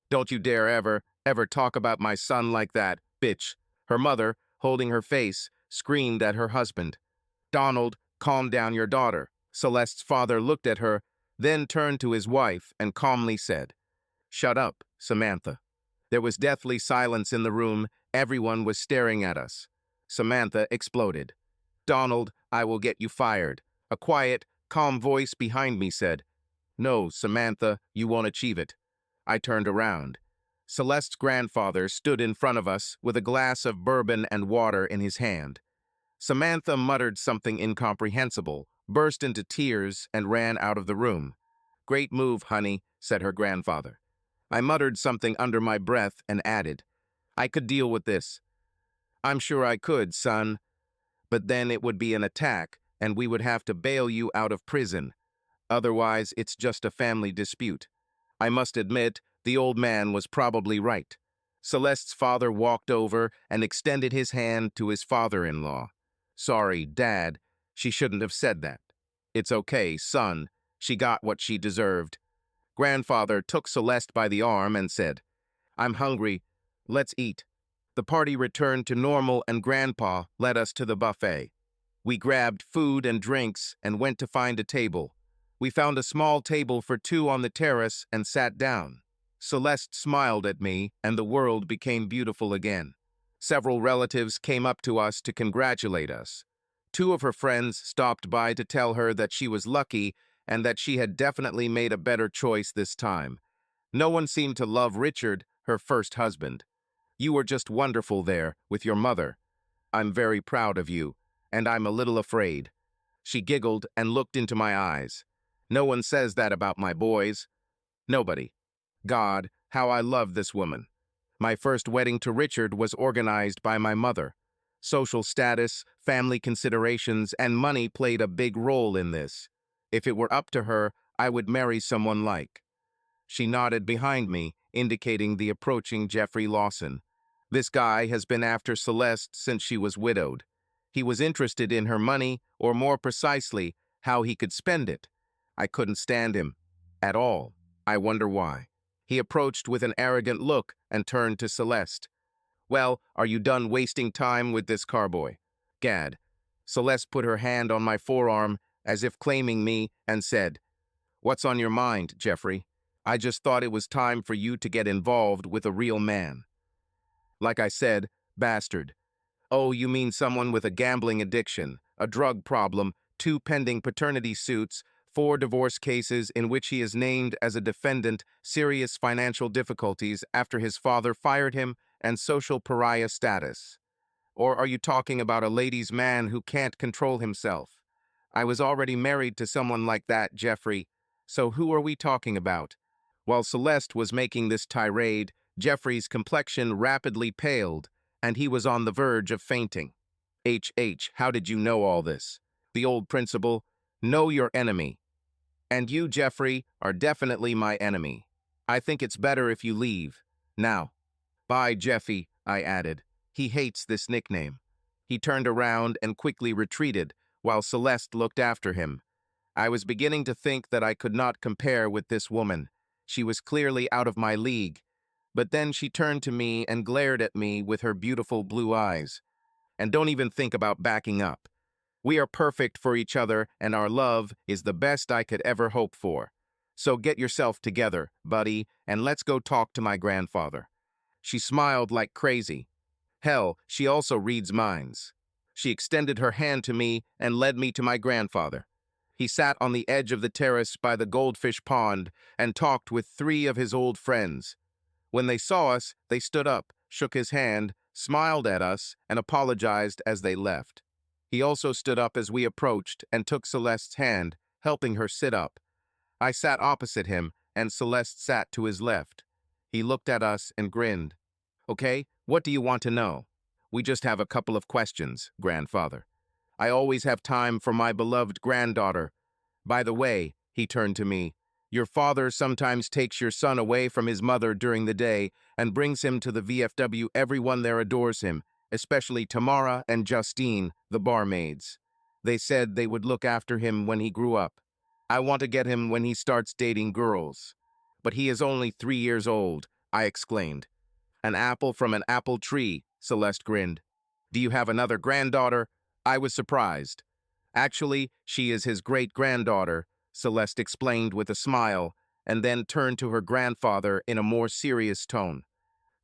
Don't you dare ever talk about my son like that, bitch. Her mother, holding her face, screamed at her husband. Donald, calm down your daughter. Celeste's father looked at her, then turned to his wife and calmly said, Shut up, Samantha. There was deathly silence in the room. Everyone was staring at us. Samantha exploded. Donald, I will get you fired. A quiet, calm voice behind me said, No, Samantha, you won't achieve it. I turned around. Celeste's grandfather stood in front of us with a glass of bourbon and water in his hand. Samantha muttered something incomprehensible, burst into tears, and ran out of the room. Great move, honey, said her grandfather. I muttered something under my breath and added, I could deal with this. I'm sure I could, son. But then it would be an attack, and we would have to bail you out of prison. Otherwise, it's just a family dispute. I must admit, the old man was probably right. Celeste's father walked over and extended his hand to his father-in-law. Sorry, Dad, she shouldn't have said that. It's okay, son. She got what she deserved. Grandfather took Celeste by the arm and said, I'm hungry. Let's eat. The party returned to normal and Grandpa led us to the buffet. We grabbed food and drinks and went to find a table. We found a small table for two on the terrace and sat down. Celeste smiled at me and the world became beautiful again. Several relatives came up to us to congratulate us. Two of her friends stopped by to tell her that she was lucky and that she had definitely made a better choice this time. No one seemed to love Richard, her first husband. You were just wonderful there with your mother. I'm very proud of you, and I'm a little afraid. She giggled and looked into my eyes. No one says that about my boys. Nobody. God, how I love this woman. My first wedding to Richard was organized by my mother. Social status, family considerations, and money played a big role in this. If it were up to her, I would marry someone like. She nodded behind me, indicating the approaching Jeffrey Lawson. This guy has been after Celeste since she was widowed. He was interested in her money, or more precisely, how he could spend it. I couldn't stand him. At all. I wonder why. He approached with an arrogant look and turned to Celeste. Well, are you done wasting time with this carboy? Gad. Celeste put her hand on my forearm, as if claiming me, and said, What's on your mind, Jeffrey? I just thought it was time for you to get involved with a real man. Like I said, bastard. Oh, you mean someone with a gambling addiction, a drug problem, 2 pending paternity suits, 4 divorce cases in which he is named as a defendant, serious financial difficulties after his father fired him, and social pariah status. Or are you talking about a ladies' man who can't control himself? I was already married to someone like that, Jeffrey. So who are we talking about? While Celeste was making this tirade, Jeffrey's complexion rapidly paled, and he was on the verge of fainting. How did you know all this? The old principle, know your enemy. And you, Jeffrey, are definitely my enemy. I think it's better if you leave. Now. Bye, Jeffy, I added. He hates this nickname. He turned around and quickly retreated, while Celeste looked after him. I was beginning to think that I could not compare with this woman. She was clearly out of my league. But then she turned to me and glared at me with her beautiful blue eyes. And don't even think about backing up. We are perfect for each other, and our love is the best I could ever hope for. So get yourself together, buddy, and let's go talk to my grandfather. She smiled like crazy. Hell, she also reads minds. She extended her hand to me and led me to my grandfather. He sat on the edge of the terrace by the goldfish pond and talked with 3 of his old friends. When they saw us, they stood up, shook his hand, smiled at us, and apologized as they left. He also stood up as we approached and took Celeste's hand, helping her sit up. I sat opposite him, and Celeste sat to his left. He looked at us and grinned. Okay, what do you want to know? We just have a couple of questions, grandfather. I always have time for my beloved granddaughter. By the way, he turned to me, your father sometimes takes your son away from his mother during the day and brings him to the VFW. Everyone there adores him, especially Tamara and Justine, the barmaids. They said they would look after him when he grew up. I want to get him when he starts dating girls. But he is only 3 years old, I exclaimed. An apple from an apple tree, Celeste grinned. Do you have another granddaughter? I was surprised. Actually, she is his great-granddaughter, Celeste explained with a smile, and then turned to her grandfather in a more serious tone.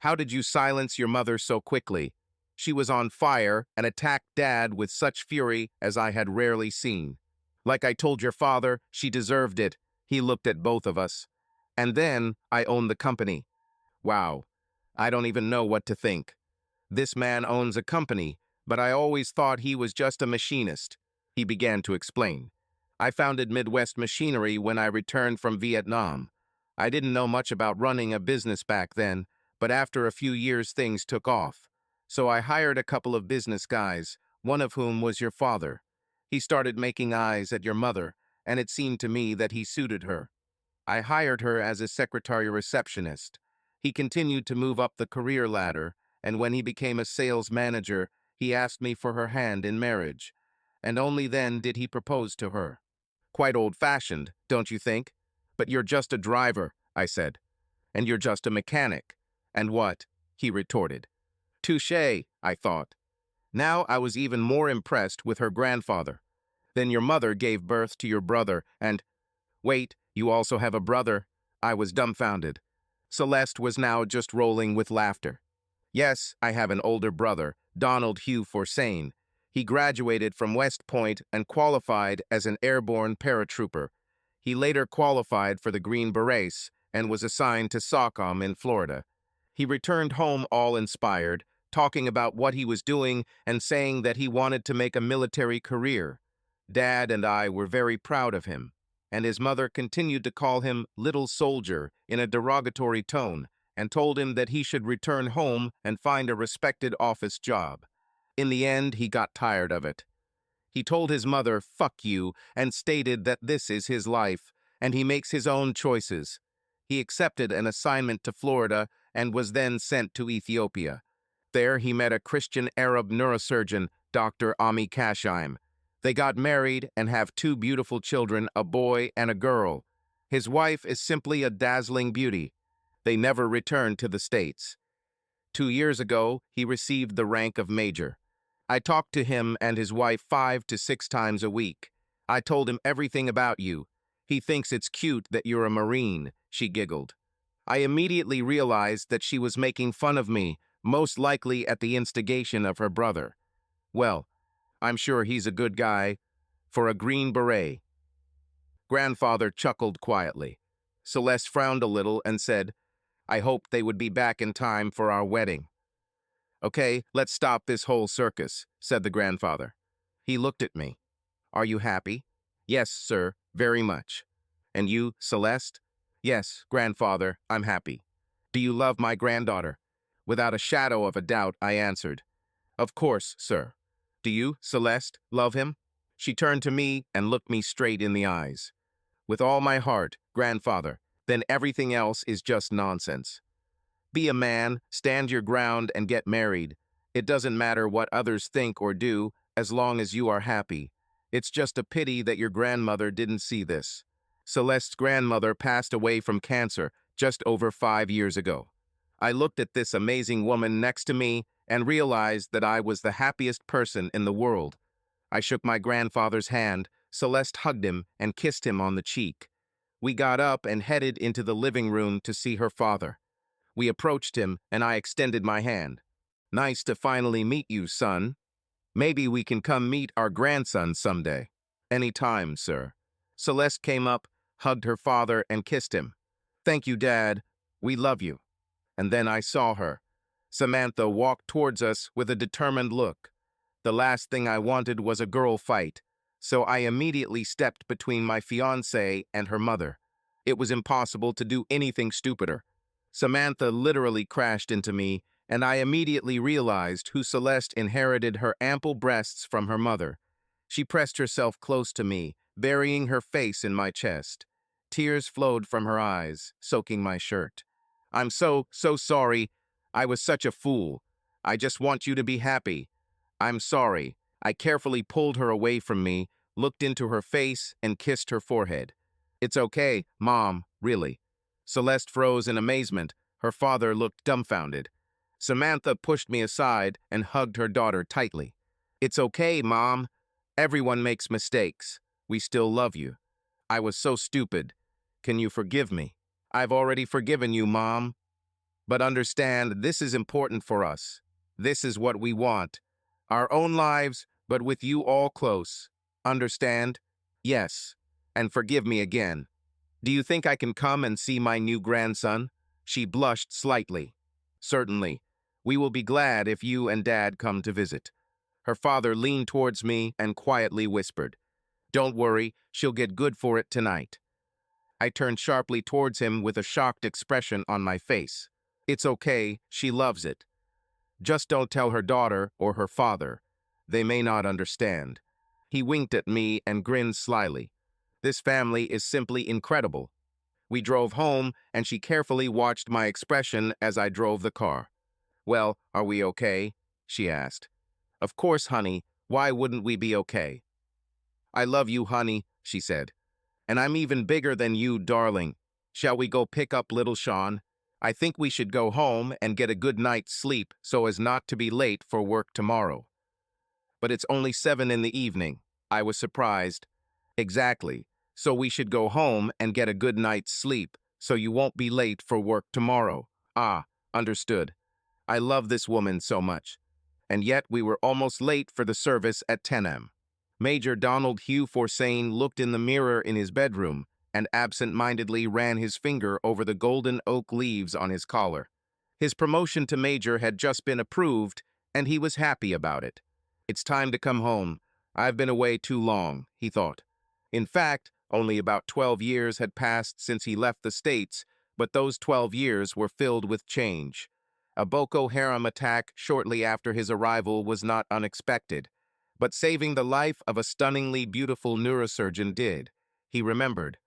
How did you silence your mother so quickly? She was on fire and attacked Dad with such fury as I had rarely seen. Like I told your father, she deserved it. He looked at both of us. And then I owned the company. Wow, I don't even know what to think. This man owns a company, but I always thought he was just a machinist. He began to explain. I founded Midwest Machinery when I returned from Vietnam. I didn't know much about running a business back then, but after a few years things took off. So I hired a couple of business guys, one of whom was your father. He started making eyes at your mother, and it seemed to me that he suited her. I hired her as a secretary receptionist. He continued to move up the career ladder, and when he became a sales manager, he asked me for her hand in marriage. And only then did he propose to her. Quite old-fashioned, don't you think? But you're just a driver, I said. And you're just a mechanic. And what? He retorted. Touché, I thought. Now I was even more impressed with her grandfather. Then your mother gave birth to your brother, and... Wait, you also have a brother? I was dumbfounded. Celeste was now just rolling with laughter. Yes, I have an older brother, Donald Hugh Forsain. He graduated from West Point and qualified as an airborne paratrooper. He later qualified for the Green Berets and was assigned to SOCOM in Florida. He returned home all inspired, talking about what he was doing and saying that he wanted to make a military career. Dad and I were very proud of him, and his mother continued to call him Little Soldier in a derogatory tone and told him that he should return home and find a respected office job. In the end, he got tired of it. He told his mother, "Fuck you," and stated that this is his life, and he makes his own choices. He accepted an assignment to Florida and was then sent to Ethiopia. There he met a Christian Arab neurosurgeon, Dr. Ami Kashaim. They got married and have 2 beautiful children, a boy and a girl. His wife is simply a dazzling beauty. They never returned to the States. 2 years ago, he received the rank of major. I talked to him and his wife 5 to 6 times a week. I told him everything about you. He thinks it's cute that you're a Marine, she giggled. I immediately realized that she was making fun of me, most likely at the instigation of her brother. Well, I'm sure he's a good guy for a Green Beret. Grandfather chuckled quietly. Celeste frowned a little and said, I hoped they would be back in time for our wedding. Okay, let's stop this whole circus, said the grandfather. He looked at me. Are you happy? Yes, sir, very much. And you, Celeste? Yes, grandfather, I'm happy. Do you love my granddaughter? Without a shadow of a doubt, I answered. Of course, sir. Do you, Celeste, love him? She turned to me and looked me straight in the eyes. With all my heart, grandfather, then everything else is just nonsense. Be a man, stand your ground, and get married. It doesn't matter what others think or do, as long as you are happy. It's just a pity that your grandmother didn't see this. Celeste's grandmother passed away from cancer just over 5 years ago. I looked at this amazing woman next to me and realized that I was the happiest person in the world. I shook my grandfather's hand, Celeste hugged him and kissed him on the cheek. We got up and headed into the living room to see her father. We approached him, and I extended my hand. Nice to finally meet you, son. Maybe we can come meet our grandson someday. Any time, sir. Celeste came up, hugged her father, and kissed him. Thank you, Dad. We love you. And then I saw her. Samantha walked towards us with a determined look. The last thing I wanted was a girl fight, so I immediately stepped between my fiancée and her mother. It was impossible to do anything stupider. Samantha literally crashed into me, and I immediately realized who Celeste inherited her ample breasts from her mother. She pressed herself close to me, burying her face in my chest. Tears flowed from her eyes, soaking my shirt. "I'm so sorry. I was such a fool. I just want you to be happy. I'm sorry." I carefully pulled her away from me, looked into her face, and kissed her forehead. "It's okay, Mom, really." Celeste froze in amazement. Her father looked dumbfounded. Samantha pushed me aside and hugged her daughter tightly. "It's okay, Mom. Everyone makes mistakes. We still love you. I was so stupid. Can you forgive me?" "I've already forgiven you, Mom. But understand, this is important for us. This is what we want. Our own lives, but with you all close. Understand?" "Yes. And forgive me again. Do you think I can come and see my new grandson?" She blushed slightly. "Certainly. We will be glad if you and Dad come to visit." Her father leaned towards me and quietly whispered, "Don't worry, she'll get good for it tonight." I turned sharply towards him with a shocked expression on my face. "It's okay, she loves it. Just don't tell her daughter or her father. They may not understand." He winked at me and grinned slyly. "This family is simply incredible." We drove home, and she carefully watched my expression as I drove the car. "Well, are we okay?" she asked. "Of course, honey. Why wouldn't we be okay?" "I love you, honey," she said. "And I'm even bigger than you, darling. Shall we go pick up little Sean? I think we should go home and get a good night's sleep so as not to be late for work tomorrow." "But it's only 7 in the evening." I was surprised. "Exactly. So we should go home and get a good night's sleep so you won't be late for work tomorrow." "Ah, understood." I love this woman so much. And yet we were almost late for the service at 10 a.m. Major Donald Hugh Forsain looked in the mirror in his bedroom and absent-mindedly ran his finger over the golden oak leaves on his collar. His promotion to major had just been approved, and he was happy about it. "It's time to come home. I've been away too long," he thought. In fact, only about 12 years had passed since he left the States, but those 12 years were filled with change. A Boko Haram attack shortly after his arrival was not unexpected, but saving the life of a stunningly beautiful neurosurgeon did. He remembered.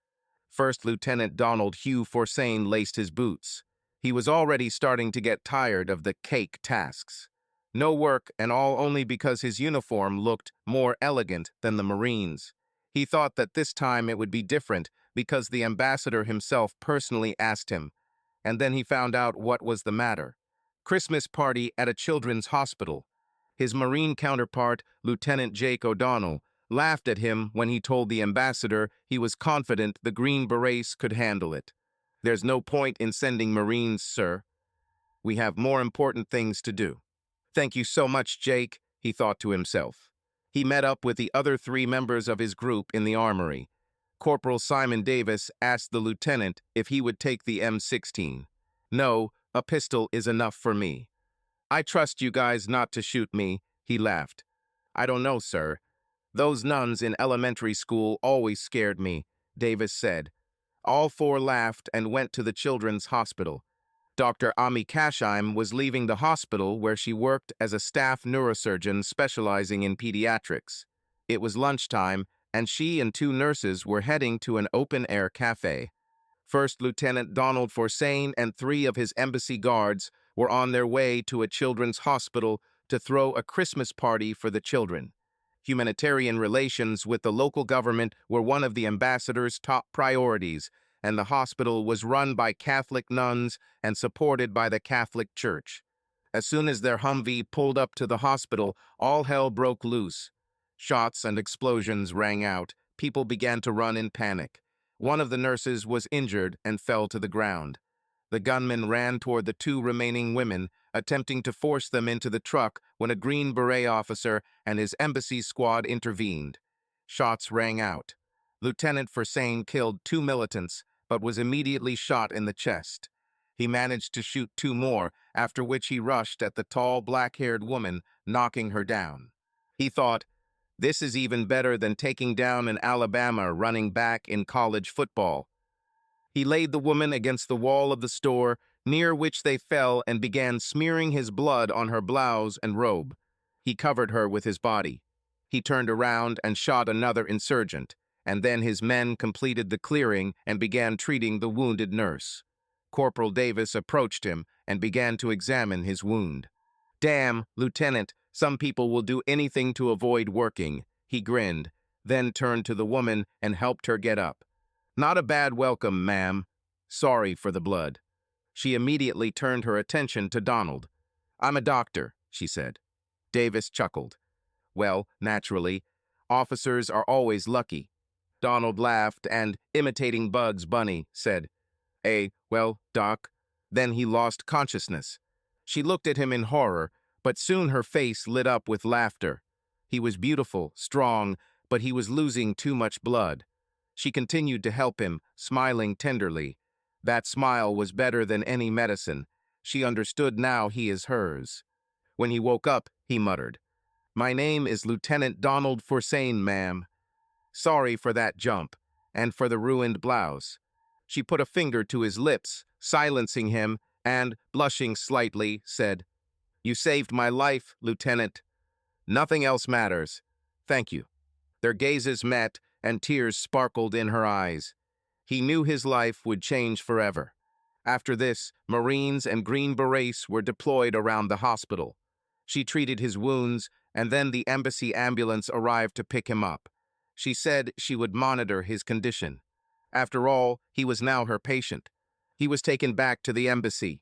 First Lieutenant Donald Hugh Forsain laced his boots. He was already starting to get tired of the cake tasks. No work, and all only because his uniform looked more elegant than the Marines'. He thought that this time it would be different because the ambassador himself personally asked him, and then he found out what was the matter. Christmas party at a children's hospital. His Marine counterpart, Lieutenant Jake O'Donnell, laughed at him when he told the ambassador he was confident the Green Berets could handle it. "There's no point in sending Marines, sir. We have more important things to do." "Thank you so much, Jake," he thought to himself. He met up with the other 3 members of his group in the armory. Corporal Simon Davis asked the lieutenant if he would take the M16. "No, a pistol is enough for me." "I trust you guys not to shoot me," he laughed. "I don't know, sir. Those nuns in elementary school always scared me," Davis said. All 4 laughed and went to the children's hospital. Dr. Ami Kashim was leaving the hospital where she worked as a staff neurosurgeon specializing in pediatrics. It was lunchtime, and she and 2 nurses were heading to an open-air cafe. First Lieutenant Donald Forsain and 3 of his embassy guards were on their way to a children's hospital to throw a Christmas party for the children. Humanitarian relations with the local government were one of the ambassador's top priorities, and the hospital was run by Catholic nuns and supported by the Catholic Church. As soon as their Humvee pulled up to the hospital, all hell broke loose. Shots and explosions rang out. People began to run in panic. One of the nurses was injured and fell to the ground. The gunman ran toward the 2 remaining women, attempting to force them into the truck when a Green Beret officer and his embassy squad intervened. Shots rang out. Lieutenant Forsain killed 2 militants, but was immediately shot in the chest. He managed to shoot 2 more, after which he rushed at the tall, black-haired woman, knocking her down. He thought, this is even better than taking down an Alabama running back in college football. He laid the woman against the wall of the store, near which they fell, and began smearing his blood on her blouse and robe. He covered her with his body. He turned around and shot another insurgent, and then his men completed the clearing and began treating the wounded nurse. Corporal Davis approached him and began to examine his wound. "Damn, Lieutenant, some people will do anything to avoid working," he grinned, then turned to the woman and helped her get up. "Not a bad welcome, ma'am. Sorry for the blood." She immediately turned her attention to Donald. "I'm a doctor," she said. Davis chuckled. "Well, naturally, officers are always lucky." Donald laughed and, imitating Bugs Bunny, said, well, Doc." Then he lost consciousness. She looked at him in horror, but soon her face lit up with laughter. He was beautiful, strong, but he was losing too much blood. She continued to help him, smiling tenderly. That smile was better than any medicine. She understood now he is hers. When he woke up, he muttered, "My name is Lieutenant Donald Forsain, ma'am. Sorry for that jump, and for the ruined blouse." She put a finger to his lips, silencing him, and, blushing slightly, said, "You saved my life, Lieutenant. Nothing else matters. Thank you." Their gazes met, and tears sparkled in her eyes. He knew his life would change forever. After this, Marines and Green Berets were deployed around the hospital. She treated his wounds, and then the embassy ambulance arrived to pick him up. She said she would monitor his condition. After all, he was now her patient. He was taken back to the embassy.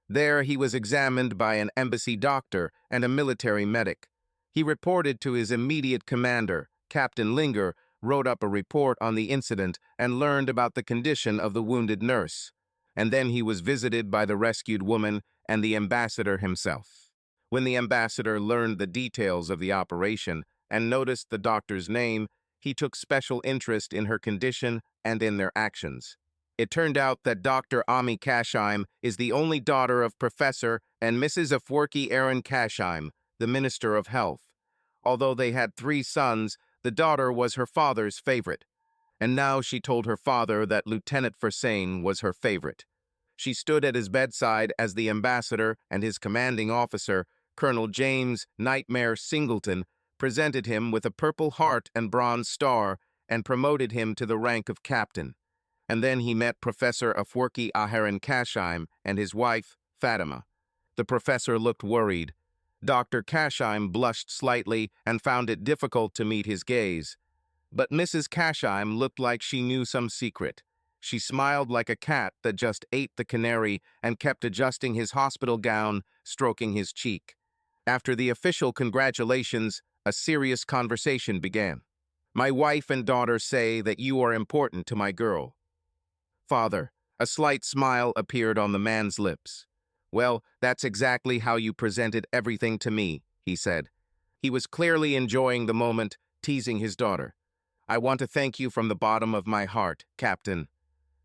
There he was examined by an embassy doctor and a military medic. He reported to his immediate commander. Captain Linger wrote up a report on the incident and learned about the condition of the wounded nurse. And then he was visited by the rescued woman and the ambassador himself. When the ambassador learned the details of the operation and noticed the doctor's name, he took special interest in her condition and in their actions. It turned out that Dr. Ami Kasheim is the only daughter of Professor and Mrs. Afwerki Aaron Kasheim, the Minister of Health. Although they had 3 sons, the daughter was her father's favorite. And now she told her father that Lieutenant Forsain was her favorite. She stood at his bedside as the ambassador and his commanding officer, Colonel James Nightmare Singleton, presented him with a Purple Heart and Bronze Star and promoted him to the rank of captain. And then he met Professor Afwerki Aaron Kasheim and his wife, Fatima. The professor looked worried. Dr. Kasheim blushed slightly and found it difficult to meet his gaze. But Mrs. Kasheim looked like she knew some secret. She smiled like a cat that just ate the canary and kept adjusting his hospital gown, stroking his cheek. After the official congratulations, a serious conversation began. "My wife and daughter say that you are important to my girl." "Father," a slight smile appeared on the man's lips. "Well, that's exactly how you presented everything to me," he said. He was clearly enjoying the moment, teasing his daughter. "I want to thank you from the bottom of my heart, Captain.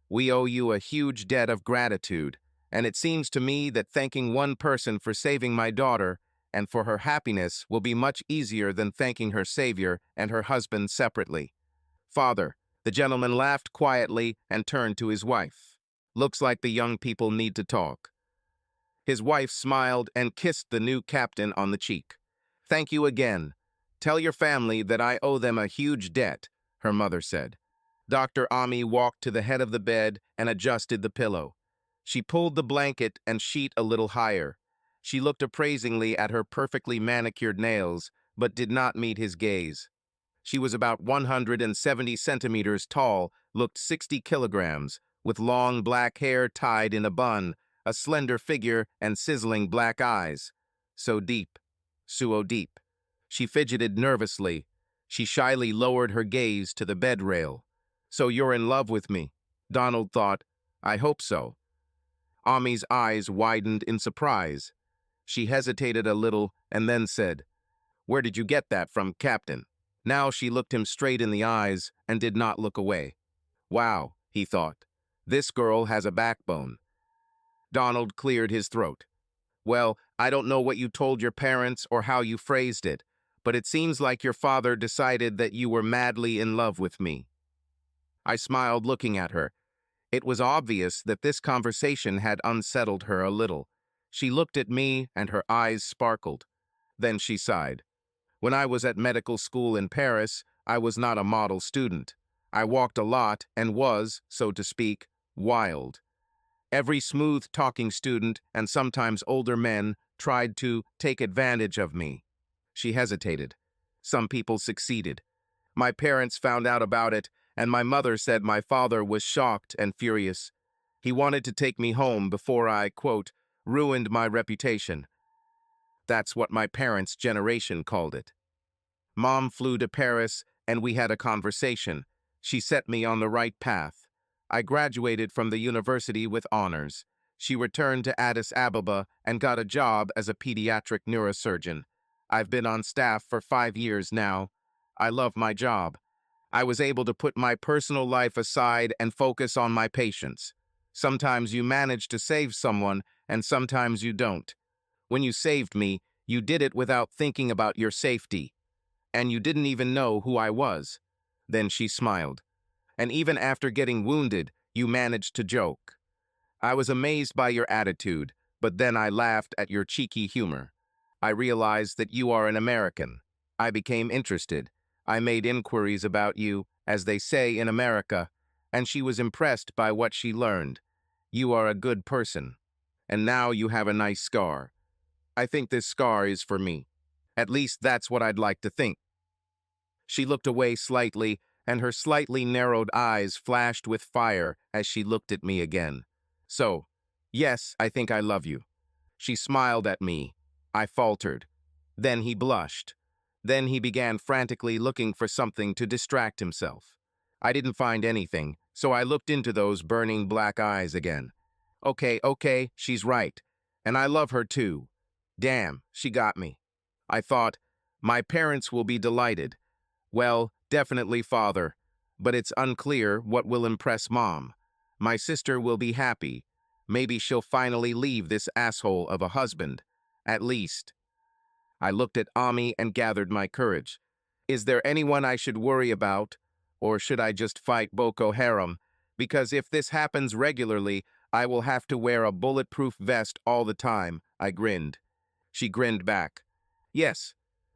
We owe you a huge debt of gratitude, and it seems to me that thanking one person for saving my daughter and for her happiness will be much easier than thanking her savior and her husband separately." "Father," the gentleman laughed quietly and turned to his wife. "Looks like the young people need to talk." His wife smiled and kissed the new captain on the cheek. "Thank you again. Tell your family that I owe them a huge debt," her mother said. Dr. Ami walked to the head of the bed and adjusted the pillow. She pulled the blanket and sheet a little higher. She looked appraisingly at her perfectly manicured nails, but did not meet his gaze. She was about 170 centimeters tall, looked 60 kilograms, with long black hair tied in a bun, a slender figure, and sizzling black eyes. So deep. She fidgeted nervously. She shyly lowered her gaze to the bed rail. "So you're in love with me?" Donald thought. "I hope so." Ami's eyes widened in surprise. She hesitated a little and then said, "Where did you get that from, Captain?" Now she looked him straight in the eyes and did not look away. "Wow," he thought. "This girl has a backbone." Donald cleared his throat. Well, I don't know what you told your parents or how you phrased it, but it seems like your father decided that you were madly in love with me. I smiled, looking at her. It was obvious that this conversation had unsettled her a little. She looked at me and her eyes sparkled. Then she sighed. When I was at medical school in Paris, I was not a model student. I walked a lot and was, so to speak, wild. Every smooth-talking student, and sometimes older men, tried to take advantage of me. She hesitated. Some people succeeded. My parents found out about it, and my mother said my father was shocked and furious. He wanted to take me home before I, quote, ruined my reputation. That's what my parents' generation called it. Mom flew to Paris, and we had a conversation. She set me on the right path. I graduated from the university with honors. She returned to Addis Ababa and got a job as a pediatric neurosurgeon. I've been on staff for 5 years now. I love my job. I was able to put my personal life aside and focus on my patients. Sometimes you manage to save someone, and sometimes you don't. When you saved me, you did it without thinking about your safety. And you didn't even know who I was. Then she smiled. And even after getting wounded, you managed to joke. I was amazed by your attitude, but then I laughed at your cheeky humor. I realized that you are an American. I became interested. I made inquiries about you, as they say in America, and she was impressed by what she learned. You are a good person. And now you have a nice scar. I think this scar is for me. At least that's what I'd like to think. She looked away slightly, and her slightly narrowed eyes flashed with fire as she looked at me again. So, yes, I think I love you. She smiled at me. I faltered. Then he blushed. Then he began frantically looking for something to distract himself. I didn't find anything, so I looked into those burning black eyes again. Okay, she's right. And I love her too. Damn, she got me. I thought, my parents will be delighted. Well, definitely father, but it's unclear what will impress mom. My sister will be happy. Maybe she'll finally leave this asshole of a husband. At least. I looked at Ami and gathered my courage. Is there anyone I should worry about? Or should I just fight Boko Haram? Because if this happens regularly, I will have to wear a bulletproof vest all the time, I grinned. She grinned back. Yes.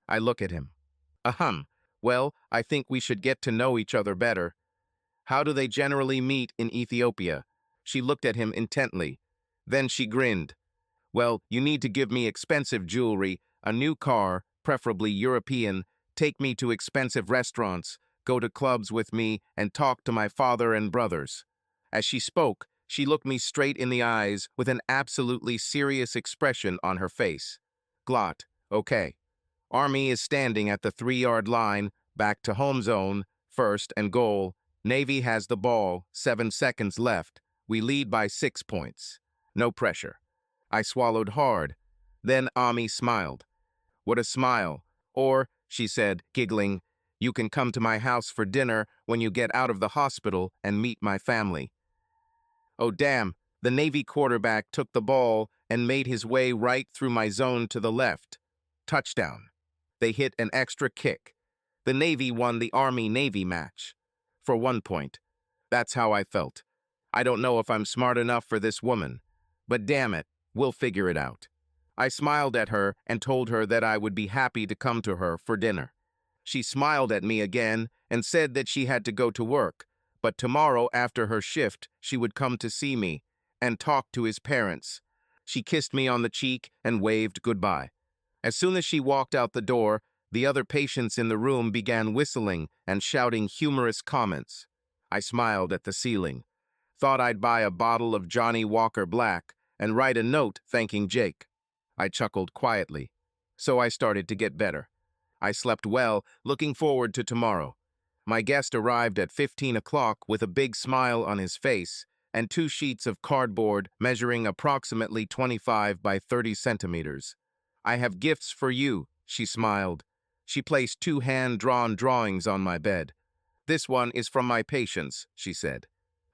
I look at him. Ahem. Well, I think we should get to know each other better. How do they generally meet in Ethiopia? She looked at him intently. Then she grinned. Well, you need to give me expensive jewelry, a new car, preferably European, take me to expensive restaurants, go to clubs with me, and talk to my father and brothers. As she spoke, she looked me straight in the eyes with an absolutely serious expression on her face. Glot. Okay. Army is standing at the 3-yard line, back to home zone, first and goal. Navy has the ball, 7 seconds left. We lead by 6 points. No pressure. I swallowed hard. Then Ami smiled. What a smile. Or, she said, giggling, you can come to my house for dinner when you get out of the hospital and meet my family. Oh damn, the Navy quarterback took the ball and made his way right through my zone to the left. Touchdown. They hit an extra kick. The Navy won the Army-Navy match. For 1 point. That's how I felt. I don't know if I'm smart enough for this woman. But damn it, we'll figure it out. I smiled at her and told her that I would be happy to come to her for dinner. She smiled at me again and said that she had to go to work, but tomorrow after her shift she would come to see me and talk to his parents. She kissed me on the cheek and waved goodbye. As soon as she walked out the door, the other patients in the room began whistling and shouting humorous comments. I smiled at the ceiling. Thought I'd buy a bottle of Johnny Walker Black and write a note thanking Jake. I chuckled quietly. So I started to get better. I slept well, looking forward to tomorrow. My guest arrived at 15 o'clock with a big smile on his face and 2 sheets of cardboard measuring approximately 25 by 30 centimeters. I have gifts for you, she smiled. She placed 2 hand-drawn drawings on my bed. This one is from my patients, she said.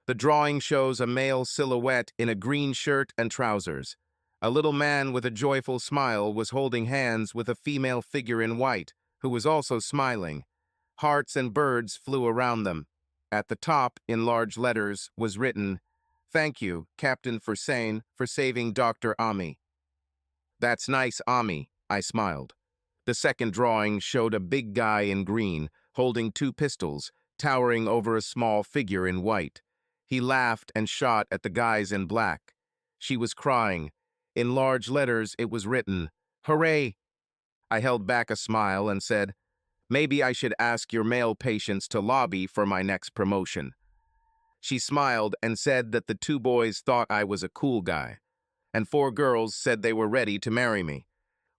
The drawing shows a male silhouette in a green shirt and trousers. A little man with a joyful smile was holding hands with a female figure in white, who was also smiling. Hearts and birds flew around them. At the top, in large letters, was written, "Thank you, Captain Fursain, for saving Dr. Ami." "That's nice, Ami," I smiled. The second drawing showed a big guy in green, holding two pistols, towering over a small figure in white. He laughed and shot at the guys in black. She was crying. In large letters, it was written, "Hooray!" I held back a smile and said, "Maybe I should ask your male patients to lobby for my next promotion." She smiled and said that the two boys thought I was a cool guy, and four girls said they were ready to marry me.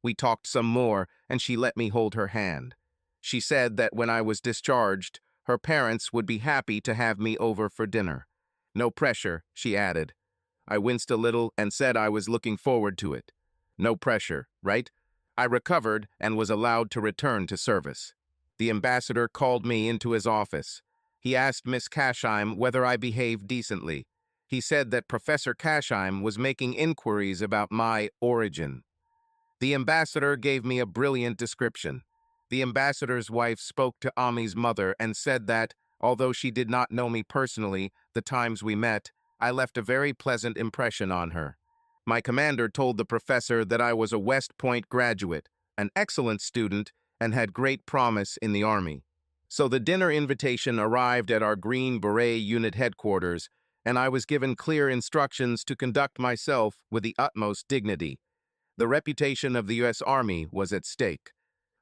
We talked some more, and she let me hold her hand. She said that when I was discharged, her parents would be happy to have me over for dinner. No pressure, she added. I winced a little and said I was looking forward to it. No pressure, right? I recovered and was allowed to return to service. The ambassador called me into his office. He asked Miss Casheim whether I behaved decently. He said that Professor Casheim was making inquiries about my origin. The ambassador gave me a brilliant description. The ambassador's wife spoke to Ami's mother and said that, although she did not know me personally, the times we met, I left a very pleasant impression on her. My commander told the professor that I was a West Point graduate, an excellent student, and had great promise in the Army. So the dinner invitation arrived at our Green Beret unit headquarters, and I was given clear instructions to conduct myself with the utmost dignity. The reputation of the U.S. Army was at stake.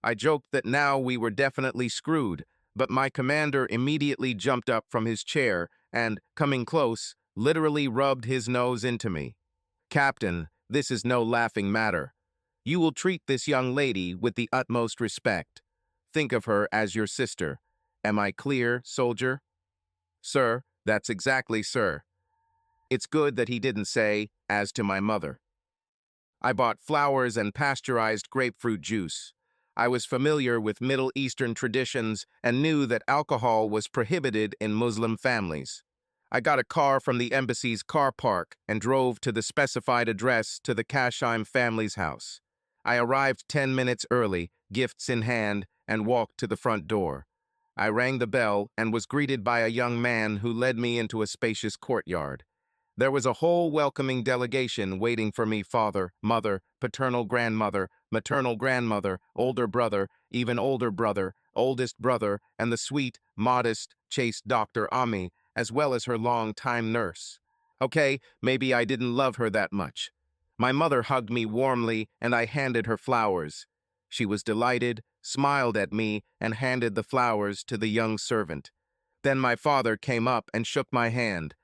I joked that now we were definitely screwed, but my commander immediately jumped up from his chair and, coming close, literally rubbed his nose into me. "Captain, this is no laughing matter. You will treat this young lady with the utmost respect. Think of her as your sister. Am I clear, soldier?" "Sir, that's exactly, sir." It's good that he didn't say, "as to my mother." I bought flowers and pasteurized grapefruit juice. I was familiar with Middle Eastern traditions and knew that alcohol was prohibited in Muslim families. I got a car from the embassy's car park and drove to the specified address to the Kasheim family's house. I arrived 10 minutes early, gifts in hand, and walked to the front door. I rang the bell and was greeted by a young man who led me into a spacious courtyard. There was a whole welcoming delegation waiting for me: father, mother, paternal grandmother, maternal grandmother, older brother, even older brother, oldest brother, and the sweet, modest, chaste Dr. Ami, as well as her long-time nurse. Okay, maybe I didn't love her that much. My mother hugged me warmly, and I handed her flowers. She was delighted, smiled at me, and handed the flowers to the young servant. Then my father came up and shook my hand.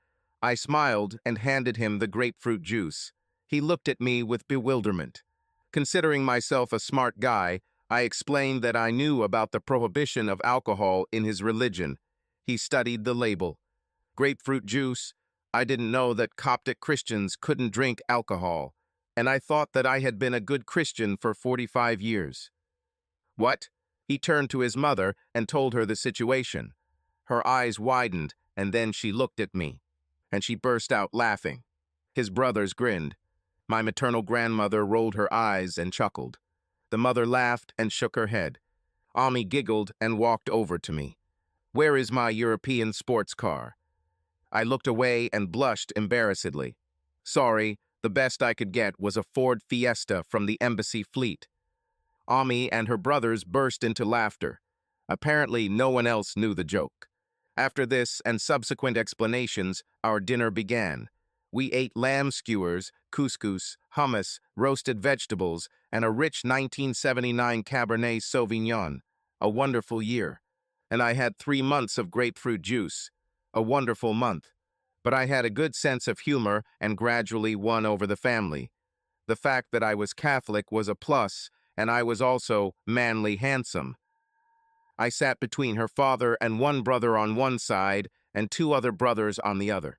I smiled and handed him the grapefruit juice. He looked at me with bewilderment. Considering myself a smart guy, I explained that I knew about the prohibition of alcohol in his religion. He studied the label. Grapefruit juice? I didn't know that Coptic Christians couldn't drink alcohol, and I thought that I had been a good Christian for 45 years. What? He turned to his mother and told her the situation. Her eyes widened, and then she looked at me, and she burst out laughing. His brothers grinned. My maternal grandmother rolled her eyes and chuckled. The mother laughed and shook her head. Ami giggled and walked over to me. "Where is my European sports car?" I looked away and blushed embarrassedly. Sorry, the best I could get was a Ford Fiesta from the embassy fleet. Ami and her brothers burst into laughter. Apparently, no one else knew the joke. After this and subsequent explanations, our dinner began. We ate lamb skewers, couscous, hummus, roasted vegetables, and a rich 1979 Cabernet Sauvignon. A wonderful year. And I had 3 months of grapefruit juice. A wonderful month. But I had a good sense of humor and gradually won over the family. The fact that I was Catholic was a plus, and I was also manly handsome. I sat between her father and one brother on one side and 2 other brothers on the other.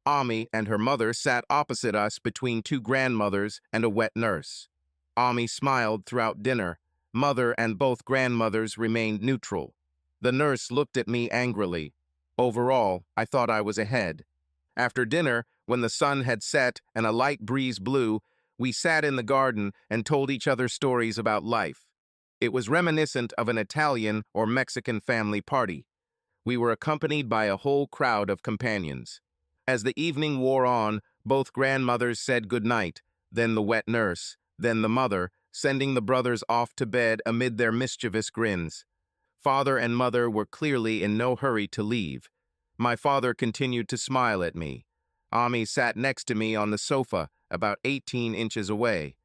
Ami and her mother sat opposite us between 2 grandmothers and a wet nurse. Ami smiled throughout dinner. Mother and both grandmothers remained neutral. The nurse looked at me angrily. Overall, I thought I was ahead. After dinner, when the sun had set and a light breeze blew, we sat in the garden and told each other stories about life. It was reminiscent of an Italian or Mexican family party. We were accompanied by a whole crowd of companions. As the evening wore on, both grandmothers said good night, then the wet nurse, then the mother, sending the brothers off to bed amid their mischievous grins. Father and mother were clearly in no hurry to leave. My father continued to smile at me. Ami sat next to me on the sofa, about 18 inches away.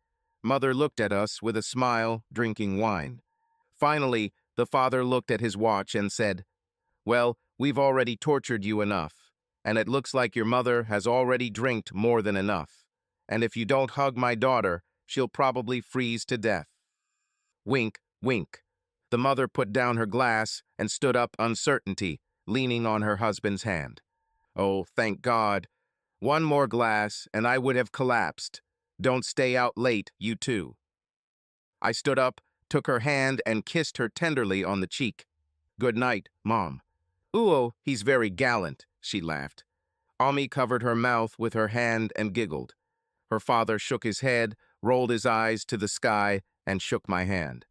Mother looked at us with a smile, drinking wine. Finally, the father looked at his watch and said, "Well, we've already tortured you enough, and it looks like your mother has already drinked more than enough. And if you don't hug my daughter, she'll probably freeze to death." Wink, wink. The mother put down her glass and stood up uncertainty, leaning on her husband's hand. "Oh, thank God. One more glass, and I would have collapsed. Don't stay out late, you two." I stood up, took her hand, and kissed her tenderly on the cheek. "Good night, Mom." "Ooh, he's very gallant," she laughed. Ami covered her mouth with her hand and giggled. Her father shook his head, rolled his eyes to the sky, and shook my hand.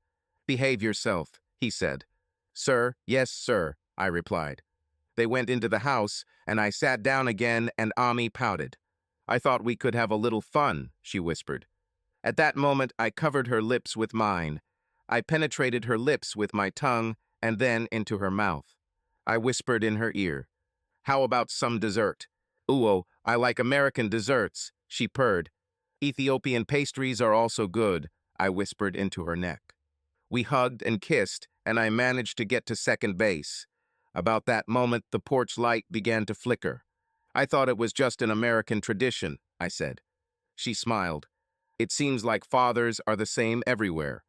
"Behave yourself," he said. "Sir, yes, sir," I replied. They went into the house, and I sat down again, and Ami pouted. "I thought we could have a little fun," she whispered. At that moment, I covered her lips with mine. I penetrated her lips with my tongue, and then into her mouth. I whispered in her ear, "How about some dessert?" "Ooh, I like American desserts," she purred. "Ethiopian pastries are also good," I whispered into her neck. We hugged and kissed, and I managed to get to second base. About that moment, the porch light began to flicker. "I thought it was just an American tradition," I said. She smiled. "It seems like fathers are the same everywhere."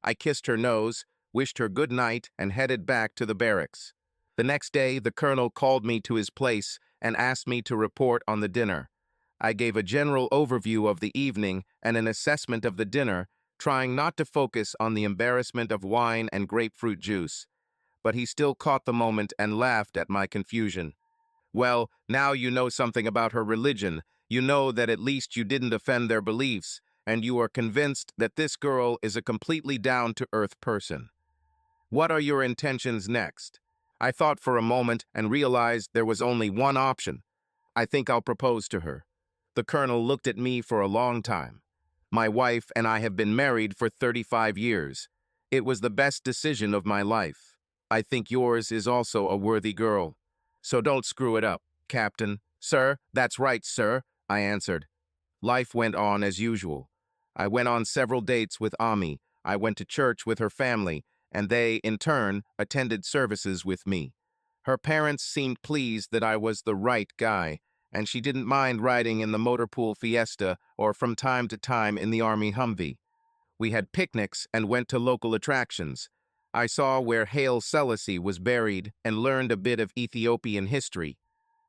I kissed her nose, wished her good night, and headed back to the barracks. The next day, the colonel called me to his place and asked me to report on the dinner. I gave a general overview of the evening and an assessment of the dinner, trying not to focus on the embarrassment of wine and grapefruit juice. But he still caught the moment and laughed at my confusion. "Well, now you know something about her religion. You know that at least you didn't offend their beliefs, and you are convinced that this girl is a completely down-to-earth person. What are your intentions next?" I thought for a moment and realized there was only one option. "I think I'll propose to her." The colonel looked at me for a long time. "My wife and I have been married for 35 years. It was the best decision of my life. I think yours is also a worthy girl. So don't screw it up, Captain." "Sir, that's right, sir," I answered. Life went on as usual. I went on several dates with Ami. I went to church with her family, and they, in turn, attended services with me. Her parents seemed pleased that I was the right guy, and she didn't mind riding in the motor pool Fiesta or from time to time in the Army Humvee. We had picnics and went to local attractions. I saw where Haile Selassie was buried and learned a bit of Ethiopian history.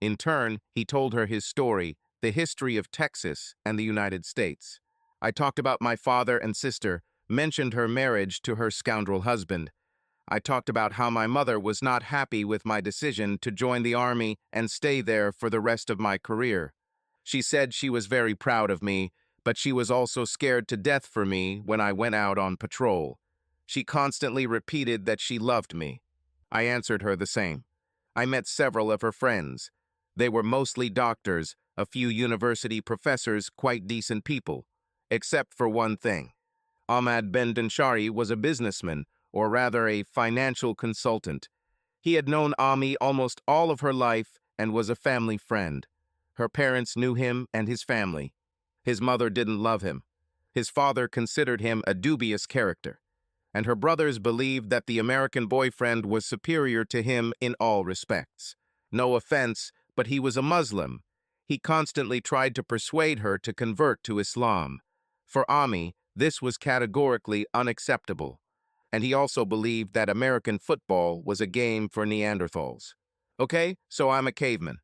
In turn, he told her his story, the history of Texas and the United States. I talked about my father and sister, mentioned her marriage to her scoundrel husband. I talked about how my mother was not happy with my decision to join the army and stay there for the rest of my career. She said she was very proud of me, but she was also scared to death for me when I went out on patrol. She constantly repeated that she loved me. I answered her the same. I met several of her friends. They were mostly doctors, a few university professors, quite decent people. Except for one thing. Ahmad Ben Danshari was a businessman, or rather a financial consultant. He had known Ami almost all of her life and was a family friend. Her parents knew him and his family. His mother didn't love him. His father considered him a dubious character. And her brothers believed that the American boyfriend was superior to him in all respects. No offense, but he was a Muslim. He constantly tried to persuade her to convert to Islam. For Ami, this was categorically unacceptable. And he also believed that American football was a game for Neanderthals. Okay, so I'm a caveman.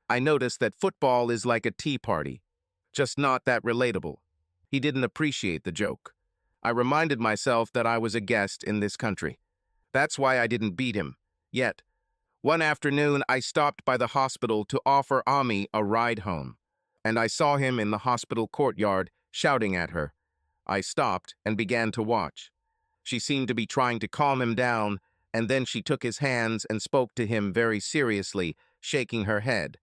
I noticed that football is like a tea party, just not that relatable. He didn't appreciate the joke. I reminded myself that I was a guest in this country. That's why I didn't beat him. Yet, One afternoon, I stopped by the hospital to offer Ami a ride home, and I saw him in the hospital courtyard shouting at her. I stopped and began to watch. She seemed to be trying to calm him down, and then she took his hands and spoke to him very seriously, shaking her head.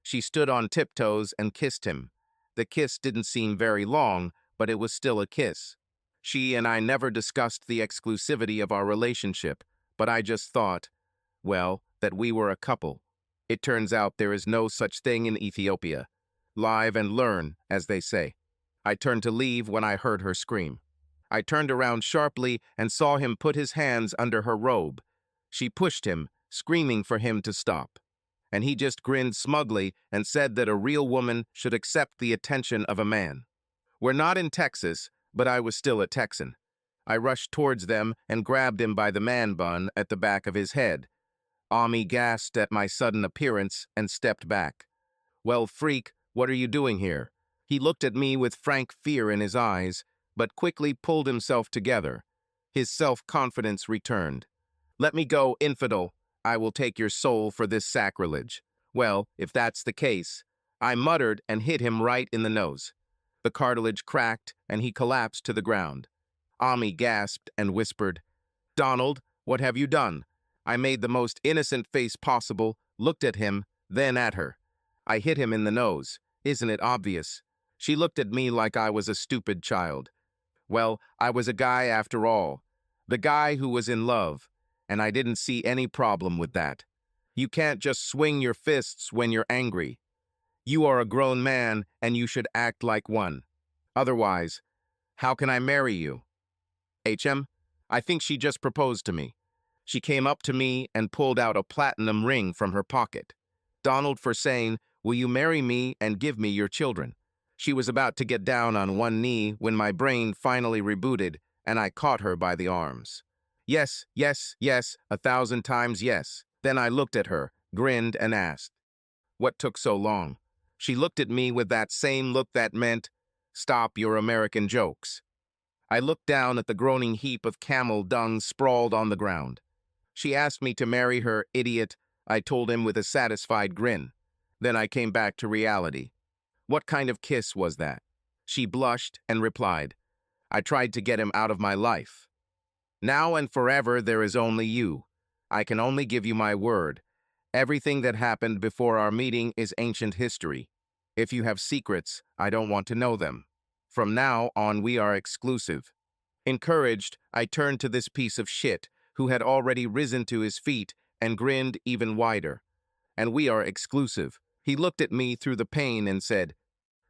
She stood on tiptoes and kissed him. The kiss didn't seem very long, but it was still a kiss. She and I never discussed the exclusivity of our relationship, but I just thought, well, that we were a couple. It turns out there is no such thing in Ethiopia. Live and learn, as they say. I turned to leave when I heard her scream. I turned around sharply and saw him put his hands under her robe. She pushed him, screaming for him to stop. And he just grinned smugly and said that a real woman should accept the attention of a man. We're not in Texas, but I was still a Texan. I rushed towards them and grabbed him by the man bun at the back of his head. Ami gasped at my sudden appearance and stepped back. "Well, freak, what are you doing here?" He looked at me with frank fear in his eyes, but quickly pulled himself together. His self-confidence returned. "Let me go, infidel. I will take your soul for this sacrilege." "Well, if that's the case," I muttered and hit him right in the nose. The cartilage cracked and he collapsed to the ground. Ami gasped and whispered, "Donald, what have you done?" I made the most innocent face possible, looked at him, then at her. "I hit him in the nose. Isn't it obvious?" She looked at me like I was a stupid child. Well, I was a guy after all. The guy who was in love, and I didn't see any problem with that. You can't just swing your fists when you're angry. You are a grown man, and you should act like one. Otherwise, how can I marry you? I think she just proposed to me. She came up to me and pulled out a platinum ring from her pocket. "Donald, for saying, will you marry me and give me your children?" She was about to get down on one knee when my brain finally rebooted and I caught her by the arms. "Yes, yes, yes, 1,000 times yes." Then I looked at her, grinned, and asked, "What took so long?" She looked at me with that same look that meant, "Stop your American jokes." I looked down at the groaning heap of camel dung sprawled on the ground. She asked me to marry her, idiot, I told him with a satisfied grin. Then I came back to reality. What kind of kiss was that? She blushed and replied, "I tried to get him out of my life. Now and forever there is only you. I can only give you my word. Everything that happened before our meeting is ancient history. If you have secrets, I don't want to know them. From now on, we are exclusive." Encouraged, I turned to this piece of shit, who had already risen to his feet and grinned even wider. "And we are exclusive." He looked at me through the pain and said,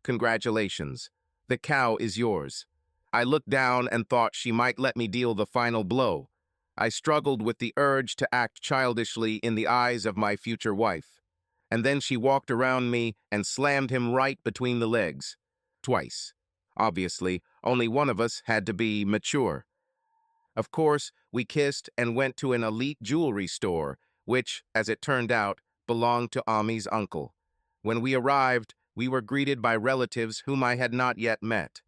"Congratulations. The cow is yours." I looked down and thought she might let me deal the final blow. I struggled with the urge to act childishly in the eyes of my future wife. And then she walked around me and slammed him right between the legs. Twice. Obviously, only one of us had to be mature. Of course, we kissed and went to an elite jewelry store, which, as it turned out, belonged to Ami's uncle. When we arrived, we were greeted by relatives whom I had not yet met.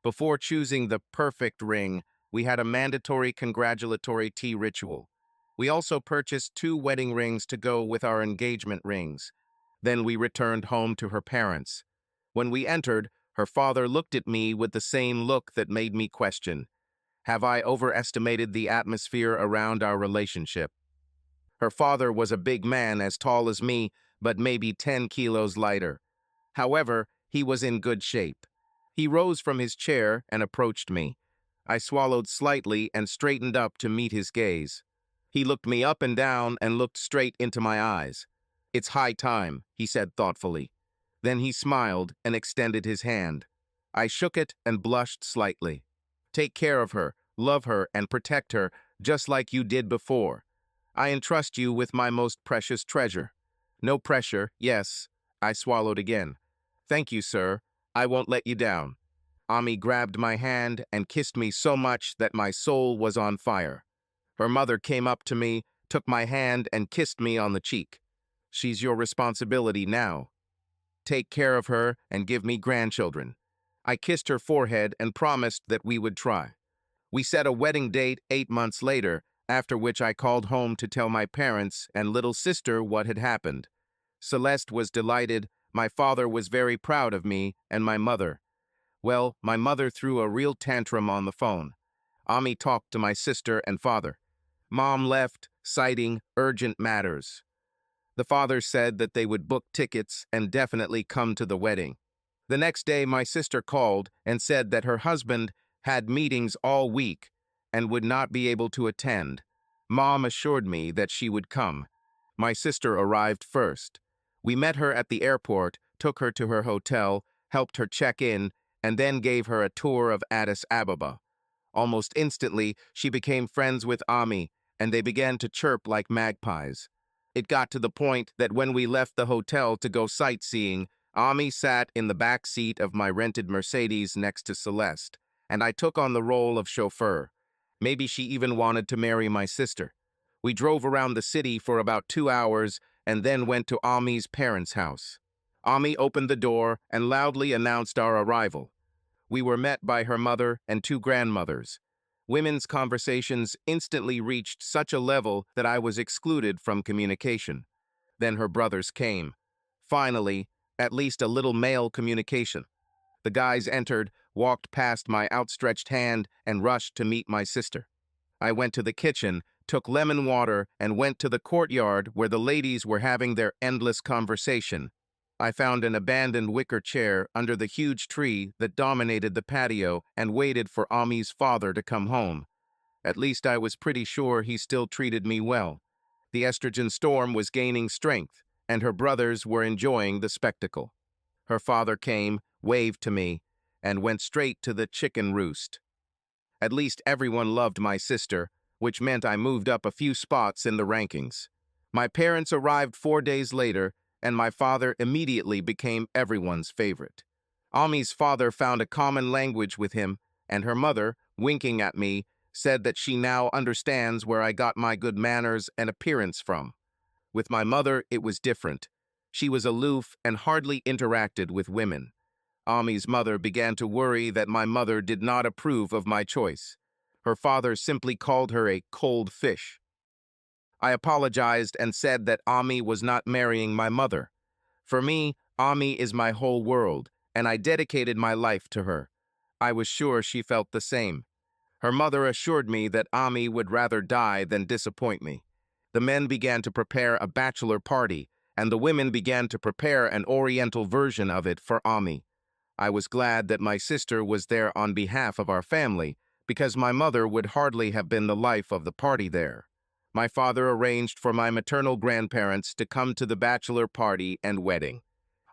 Before choosing the perfect ring, we had a mandatory congratulatory tea ritual. We also purchased 2 wedding rings to go with our engagement rings. Then we returned home to her parents. When we entered, her father looked at me with the same look that made me question, have I overestimated the atmosphere around our relationship? Her father was a big man as tall as me, but maybe 10 kilos lighter. However, he was in good shape. He rose from his chair and approached me. I swallowed slightly and straightened up to meet his gaze. He looked me up and down and looked straight into my eyes. "It's high time," he said thoughtfully. Then he smiled and extended his hand. I shook it and blushed slightly. "Take care of her, love her, and protect her, just like you did before. I entrust you with my most precious treasure." "No pressure, yes." I swallowed again. "Thank you, sir. I won't let you down." Ami grabbed my hand and kissed me so much that my soul was on fire. Her mother came up to me, took my hand, and kissed me on the cheek. "She's your responsibility now. Take care of her and give me grandchildren." I kissed her forehead and promised that we would try. We set a wedding date 8 months later, after which I called home to tell my parents and little sister what had happened. Celeste was delighted, my father was very proud of me, and my mother. Well, my mother threw a real tantrum on the phone. Ami talked to my sister and father. Mom left, citing urgent matters. The father said that they would book tickets and definitely come to the wedding. The next day, my sister called and said that her husband had meetings all week and would not be able to attend. Mom assured me that she would come. My sister arrived first. We met her at the airport, took her to her hotel, helped her check in, and then gave her a tour of Addis Ababa. Almost instantly, she became friends with Ami, and they began to chirp like magpies. It got to the point that when we left the hotel to go sightseeing, Ami sat in the back seat of my rented Mercedes next to Celeste, and I took on the role of chauffeur. Maybe she even wanted to marry my sister. We drove around the city for about 2 hours and then went to Ami's parents' house. Ami opened the door and loudly announced our arrival. We were met by her mother and 2 grandmothers. Women's conversations instantly reached such a level that I was excluded from communication. Then her brothers came. Finally, at least a little male communication. The guys entered, walked past my outstretched hand, and rushed to meet my sister. I went to the kitchen, took lemon water, and went to the courtyard where the ladies were having their endless conversation. I found an abandoned wicker chair under the huge tree that dominated the patio and waited for Ami's father to come home. At least I was pretty sure he still treated me well. The estrogen storm was gaining strength, and her brothers were enjoying the spectacle. Her father came, waved to me, and went straight to the chicken roost. At least everyone loved my sister, which meant I moved up a few spots in the rankings. My parents arrived 4 days later, and my father immediately became everyone's favorite. Ami's father found a common language with him, and her mother, winking at me, said that she now understands where I got my good manners and appearance from. With my mother, it was different. She was aloof and hardly interacted with women. Ami's mother began to worry that my mother did not approve of my choice. Her father simply called her a cold fish. I apologized and said that Ami was not marrying my mother. For me, Ami is my whole world, and I dedicated my life to her. I was sure she felt the same. Her mother assured me that Ami would rather die than disappoint me. The men began to prepare a bachelor party, and the women began to prepare an oriental version of it for Ami. I was glad that my sister was there on behalf of our family, because my mother would hardly have been the life of the party there. My father arranged for my maternal grandparents to come to the bachelor party and wedding.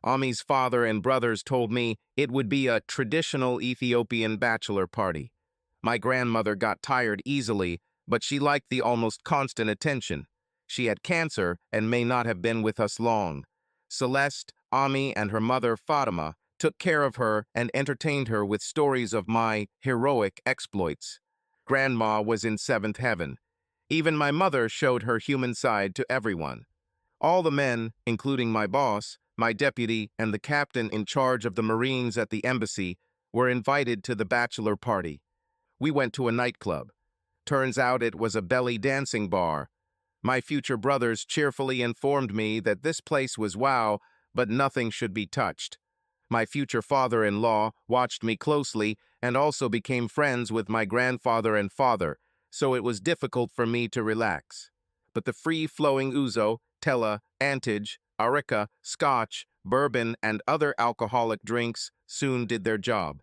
Ami's father and brothers told me it would be a traditional Ethiopian bachelor party. My grandmother got tired easily, but she liked the almost constant attention. She had cancer and may not have been with us long. Celeste, Ami, and her mother Fatima took care of her and entertained her with stories of my heroic exploits. Grandma was in seventh heaven. Even my mother showed her human side to everyone. All the men, including my boss, my deputy, and the captain in charge of the Marines at the embassy, were invited to the bachelor party. We went to a nightclub. Turns out it was a belly dancing bar. My future brothers cheerfully informed me that this place was wow, but nothing should be touched. My future father-in-law watched me closely and also became friends with my grandfather and father, so it was difficult for me to relax. But the free-flowing ouzo, tella, antage, areca, scotch, bourbon, and other alcoholic drinks soon did their job.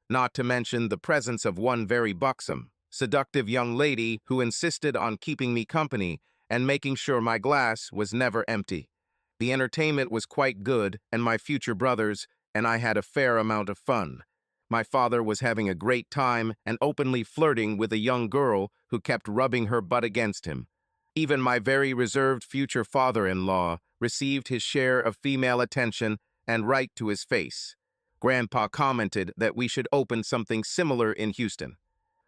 Not to mention the presence of one very buxom, seductive young lady who insisted on keeping me company and making sure my glass was never empty. The entertainment was quite good, and my future brothers and I had a fair amount of fun. My father was having a great time and openly flirting with a young girl who kept rubbing her butt against him. Even my very reserved future father-in-law received his share of female attention and right to his face. Grandpa commented that we should open something similar in Houston.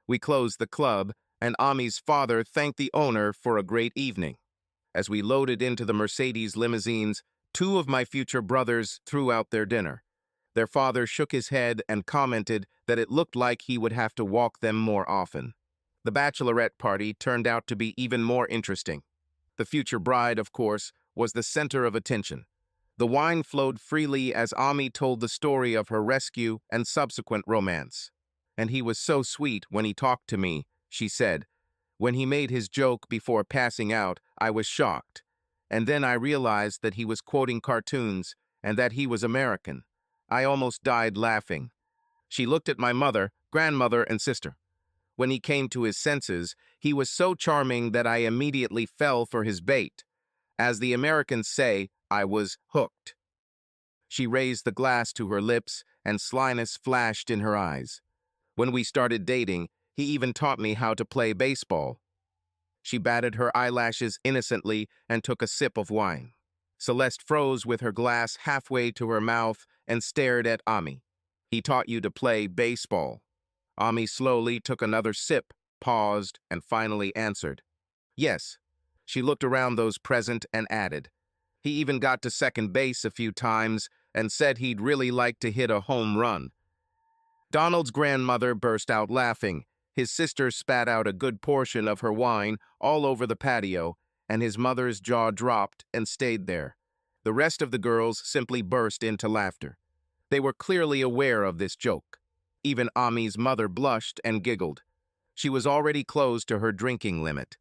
We closed the club, and Ami's father thanked the owner for a great evening. As we loaded into the Mercedes limousines, 2 of my future brothers threw out their dinner. Their father shook his head and commented that it looked like he would have to walk them more often. The bachelorette party turned out to be even more interesting. The future bride, of course, was the center of attention. The wine flowed freely as Ami told the story of her rescue and subsequent romance. "And he was so sweet when he talked to me," she said. "When he made his joke before passing out, I was shocked. And then I realized that he was quoting cartoons and that he was American. I almost died laughing." She looked at my mother, grandmother, and sister. When he came to his senses, he was so charming that I immediately fell for his bait. As the Americans say, I was hooked. She raised the glass to her lips, and slyness flashed in her eyes. When we started dating, he even taught me how to play baseball. She batted her eyelashes innocently and took a sip of wine. Celeste froze with her glass halfway to her mouth and stared at Ami. "He taught you to play baseball." Ami slowly took another sip, paused, and finally answered, "Yes." She looked around those present and added, "He even got to second base a few times and said he'd really like to hit a home run." Donald's grandmother burst out laughing. His sister spat out a good portion of her wine all over the patio, and his mother's jaw dropped and stayed there. The rest of the girls simply burst into laughter. They were clearly aware of this joke. Even Ami's mother blushed and giggled. She was already close to her drinking limit.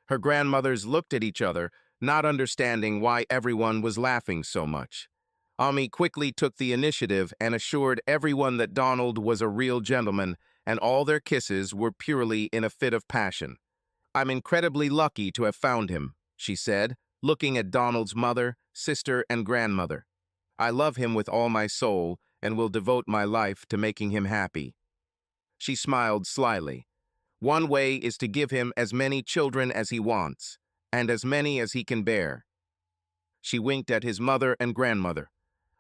Her grandmothers looked at each other, not understanding why everyone was laughing so much. Ami quickly took the initiative and assured everyone that Donald was a real gentleman and all their kisses were purely in a fit of passion. "I'm incredibly lucky to have found him," she said, looking at Donald's mother, sister, and grandmother. "I love him with all my soul and will devote my life to making him happy." She smiled slyly. "One way is to give him as many children as he wants, and as many as he can bear." She winked at his mother and grandmother.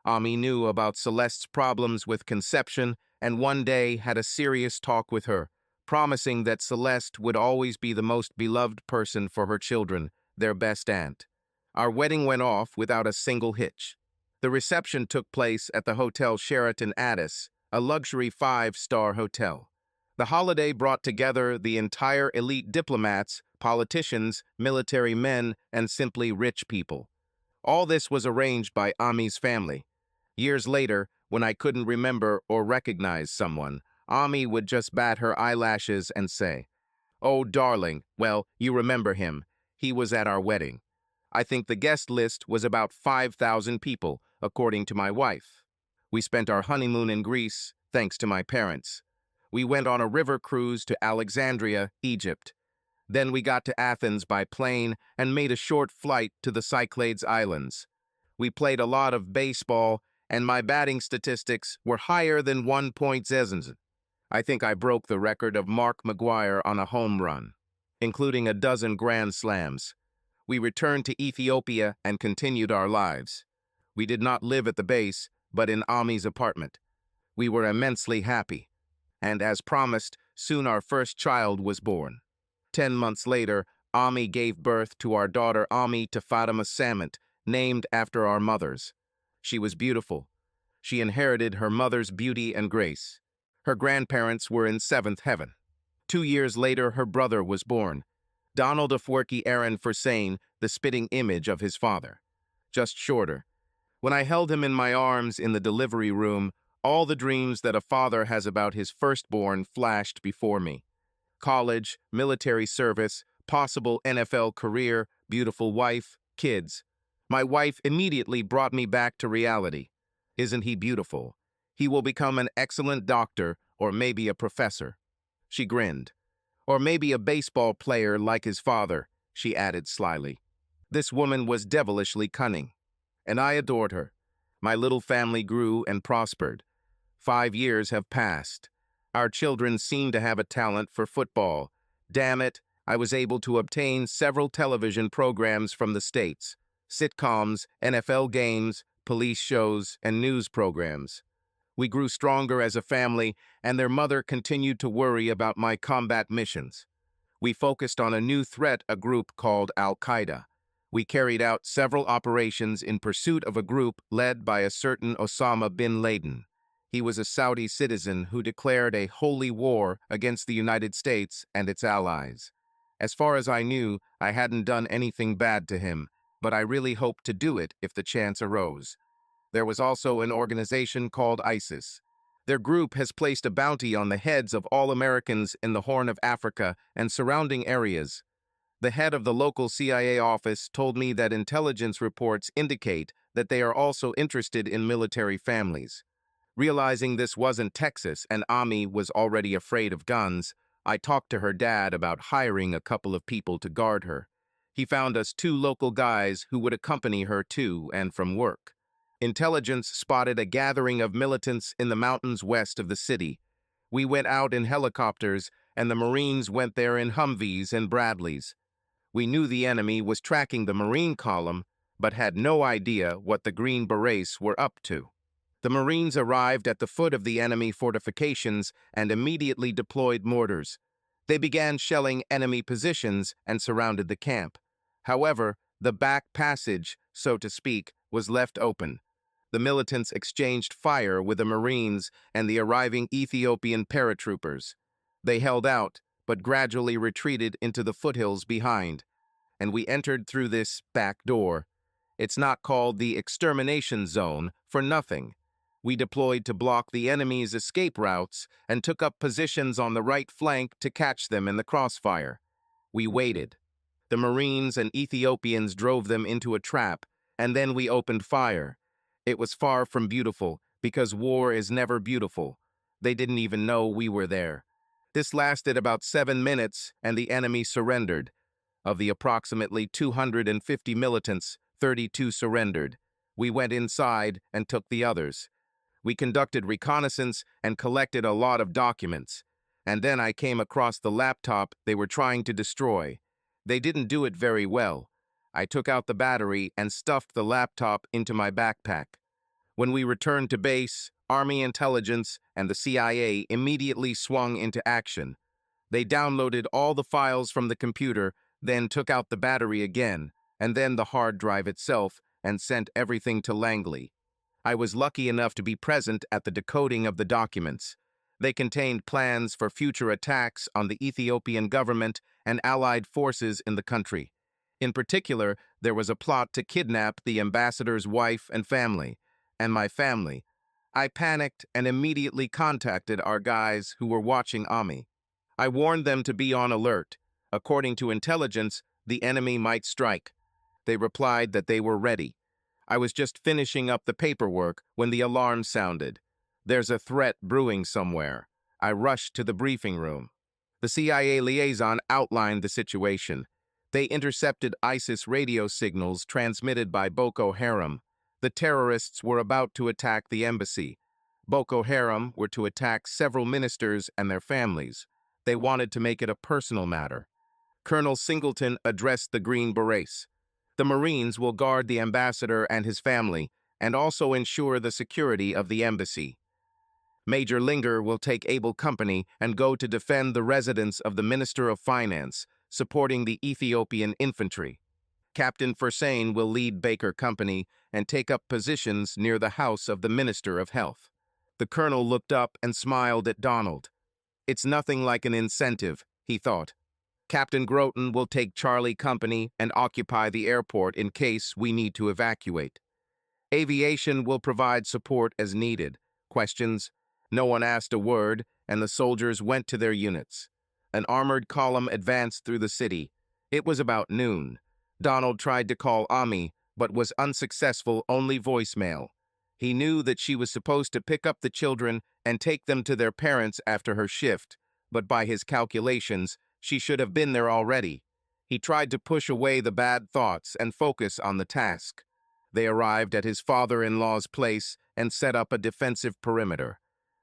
Ami knew about Celeste's problems with conception and one day had a serious talk with her, promising that Celeste would always be the most beloved person for her children, their best aunt. Our wedding went off without a single hitch. The reception took place at the Hotel Sheraton Addis, a luxury 5-star hotel. The holiday brought together the entire elite diplomats, politicians, military men, and simply rich people. All this was arranged by Ami's family. Years later, when I couldn't remember or recognize someone, Ami would just bat her eyelashes and say, "Oh, darling, well, you remember him. He was at our wedding." I think the guest list was about 5,000 people, according to my wife. We spent our honeymoon in Greece, thanks to my parents. We went on a river cruise to Alexandria, Egypt. Then we got to Athens by plane and made a short flight to the Cyclades Islands. We played a lot of baseball, and my batting statistics were higher than 1.0. I think I broke the record of Mark McGuire on a home run, including a dozen grand slams. We returned to Ethiopia and continued our lives. We did not live at the base, but in Ami's apartment. We were immensely happy. And as promised, soon our first child was born. 10 months later, Ami gave birth to our daughter Ami to Fatima Samant, named after our mothers. She was beautiful. She inherited her mother's beauty and grace. Her grandparents were in 7th heaven. 2 years later, her brother was born. Donald Afwerki Aaron Fursain, the spitting image of his father. Just shorter. When I held him in my arms in the delivery room, all the dreams that a father has about his firstborn flashed before me. College, military service, possible NFL career, beautiful wife, kids. My wife immediately brought me back to reality. Isn't he beautiful? He will become an excellent doctor or maybe a professor. She grinned. Or maybe a baseball player like his father, she added slyly. This woman was devilishly cunning, and I adored her. My little family grew and prospered. 5 years have passed. Our children seem to have a talent for football. Damn it, I was able to obtain several television programs from the States. Sitcoms, NFL games, police shows, and news programs. We grew stronger as a family, and their mother continued to worry about my combat missions. We focused on a new threat, a group called Al-Qaeda. We carried out several operations in pursuit of a group led by a certain Osama bin Laden. He was a Saudi citizen who declared a holy war against the United States and its allies. As far as I knew, I hadn't done anything bad to him, but I really hoped to do it if the chance arose. There was also an organization called ISIS. Their group has placed a bounty on the heads of all Americans in the Horn of Africa and surrounding areas. The head of the local CIA office told me that intelligence reports indicate that they are also interested in military families. Realizing this wasn't Texas and Ami was already afraid of guns, I talked to her dad about hiring a couple of people to guard her. He found us 2 local guys who would accompany her to and from work. Intelligence spotted a gathering of militants in the mountains west of the city. We went out in helicopters, and the Marines went there in Humvees and Bradleys. We knew the enemy was tracking the Marine column, but had no idea what the Green Berets were up to. The Marines arrived at the foot of the enemy fortifications and immediately deployed mortars. They began shelling enemy positions and surrounded the camp. However, the back passage, so to speak, was left open. The militants exchanged fire with the Marines and the arriving Ethiopian paratroopers. They held out, but gradually retreated into the foothills behind, and we entered through this back door. It's not called the extermination zone for nothing. We deployed to block the enemy's escape routes and took up positions on the right flank to catch them in the crossfire. We waited. The Marines and Ethiopians drove them into a trap, and then we opened fire. It was far from beautiful, because war is never beautiful. They didn't even know we were there. This lasted about 7 minutes, and the enemy surrendered. Of the approximately 250 militants, 32 surrendered. We went inside and took the others. We conducted reconnaissance and collected a lot of documents. And then I came across the laptop they were trying to destroy. They didn't do it very well. I took out the battery and stuffed the laptop into my backpack. When we returned to base, Army intelligence and the CIA immediately swung into action. They downloaded all the files from the computer, then took out the battery again, and then the hard drive itself, and sent everything to Langley. I was lucky enough to be present at the decoding of the documents. They contained plans for future attacks on the Ethiopian government and allied forces in the country. In particular, there was a plot to kidnap the ambassador's wife and family, and my family. I panicked and immediately contacted our guys who were watching Ami. I warned them to be on alert. According to intelligence, the enemy might strike. They replied that they were ready. I was just finishing up the paperwork when the alarm sounded. There's a threat brewing somewhere. I rushed to the briefing room. The CIA liaison outlined the situation. They intercepted ISIS radio signals transmitted by Boko Haram. The terrorists were about to attack the embassy. Boko Haram were to attack several ministers and their families. They wanted to make it a personal matter. Colonel Singleton addressed the Green Berets. The Marines will guard the ambassador and his family, and also ensure the security of the embassy. Major Linger will take able company and go to defend the residence of the Minister of Finance, supporting the Ethiopian infantry. Captain Fersain will lead Baker Company and take up positions near the house of the Minister of Health. The colonel looked up and smiled at Donald. It's nothing like an incentive, he thought. Captain Groton will take Charlie Company and occupy the airport in case we need to evacuate. Aviation will provide support as needed. Questions? No one asked a word, and the soldiers went to their units. An armored column advanced through the city. It was about noon. Donald tried to call Ami, but was unsuccessful, only voicemail. He knew that she was supposed to pick up the children and take them to their parents after her shift, but by his calculations, she should have been there already. He tried to push away the bad thoughts and focus on the task. They arrived at his father-in-law's place and set up a defensive perimeter.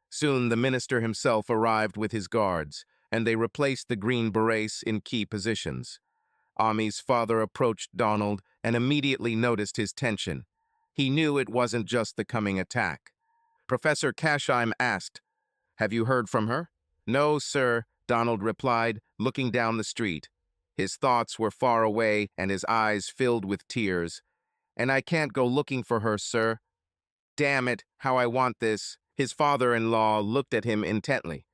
Soon the minister himself arrived with his guards, and they replaced the Green Berets in key positions. Ami's father approached Donald and immediately noticed his tension. He knew it wasn't just the coming attack. Professor Kasheim asked, "Have you heard from her?" "No, sir," Donald replied, looking down the street. His thoughts were far away and his eyes filled with tears. "And I can't go looking for her, sir. Damn it, how I want this. His father-in-law looked at him intently.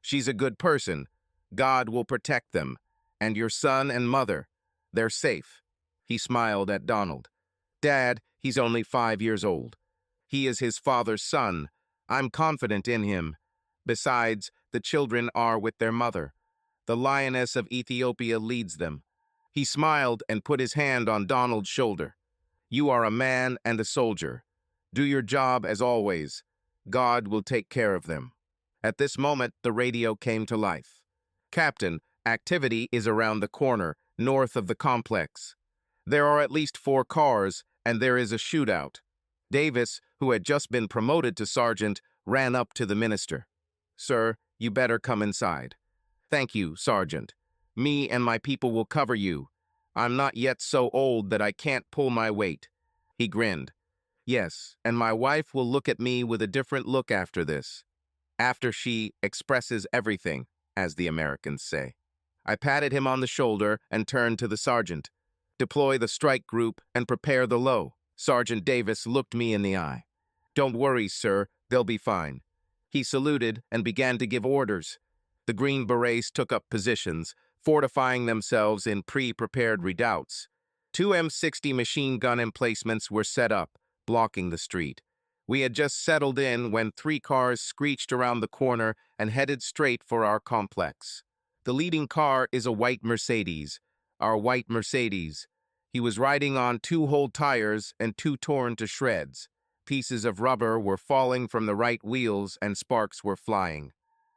She's a good person. God will protect them. And your son and mother, they're safe. He smiled at Donald. Dad, he's only 5 years old. He is his father's son. I'm confident in him. Besides, the children are with their mother. The lioness of Ethiopia leads them. He smiled and put his hand on Donald's shoulder. You are a man and a soldier. Do your job as always. God will take care of them. At this moment, the radio came to life. Captain, activity is around the corner, north of the complex. There are at least 4 cars, and there is a shootout. Davis, who had just been promoted to sergeant, ran up to the minister. Sir, you better come inside. Thank you, Sergeant. Me and my people will cover you. I'm not yet so old that I can't pull my weight. He grinned. Yes, and my wife will look at me with a different look after this. After she expresses everything, as the Americans say. I patted him on the shoulder and turned to the sergeant. Deploy the strike group and prepare the low. Sergeant Davis looked me in the eye. Don't worry, sir, they'll be fine. He saluted and began to give orders. The Green Berets took up positions, fortifying themselves in pre-prepared redoubts. 2 M60 machine gun emplacements were set up, blocking the street. We had just settled in when 3 cars screeched around the corner and headed straight for our complex. The leading car is a white Mercedes, our white Mercedes. He was riding on 2 whole tires and 2 torn to shreds. Pieces of rubber were falling from the right wheels and sparks were flying.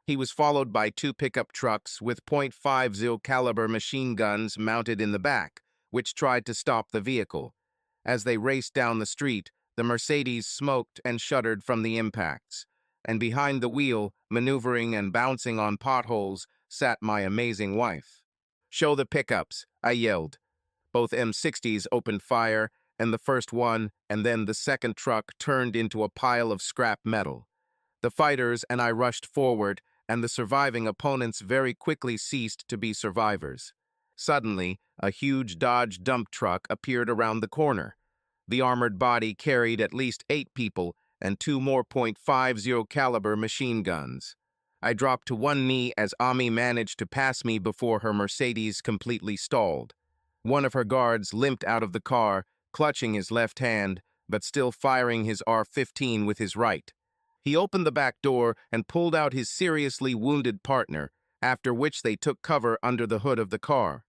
He was followed by 2 pickup trucks with .50 caliber machine guns mounted in the back, which tried to stop the vehicle. As they raced down the street, the Mercedes smoked and shuddered from the impacts. And behind the wheel, maneuvering and bouncing on potholes, sat my amazing wife. Show the pickups, I yelled. Both M60s opened fire, and the first one and then the second truck turned into a pile of scrap metal. The fighters and I rushed forward, and the surviving opponents very quickly ceased to be survivors. Suddenly, a huge Dodge dump truck appeared around the corner. The armored body carried at least 8 people and 2 more .50 caliber machine guns. I dropped to one knee as Ami managed to pass me before her Mercedes completely stalled. One of her guards limped out of the car, clutching his left hand, but still firing his R-15 with his right. He opened the back door and pulled out his seriously wounded partner, after which they took cover under the hood of the car.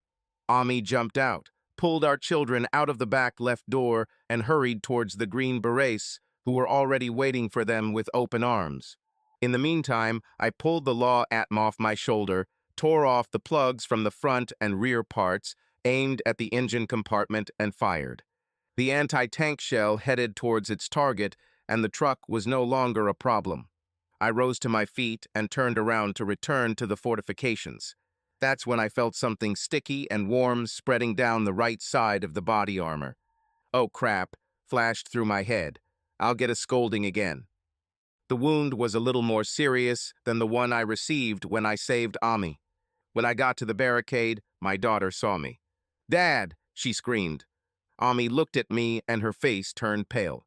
Ami jumped out, pulled our children out of the back left door, and hurried towards the Green Berets, who were already waiting for them with open arms. In the meantime, I pulled the law atm off my shoulder, tore off the plugs from the front and rear parts, aimed at the engine compartment, and fired. The anti-tank shell headed towards its target, and the truck was no longer a problem. I rose to my feet and turned around to return to the fortifications. That's when I felt something sticky and warm spreading down the right side of the body armor. Oh crap, flashed through my head. I'll get a scolding again. The wound was a little more serious than the one I received when I saved Ami. When I got to the barricade, my daughter saw me. Dad, she screamed. Ami looked at me and her face turned pale.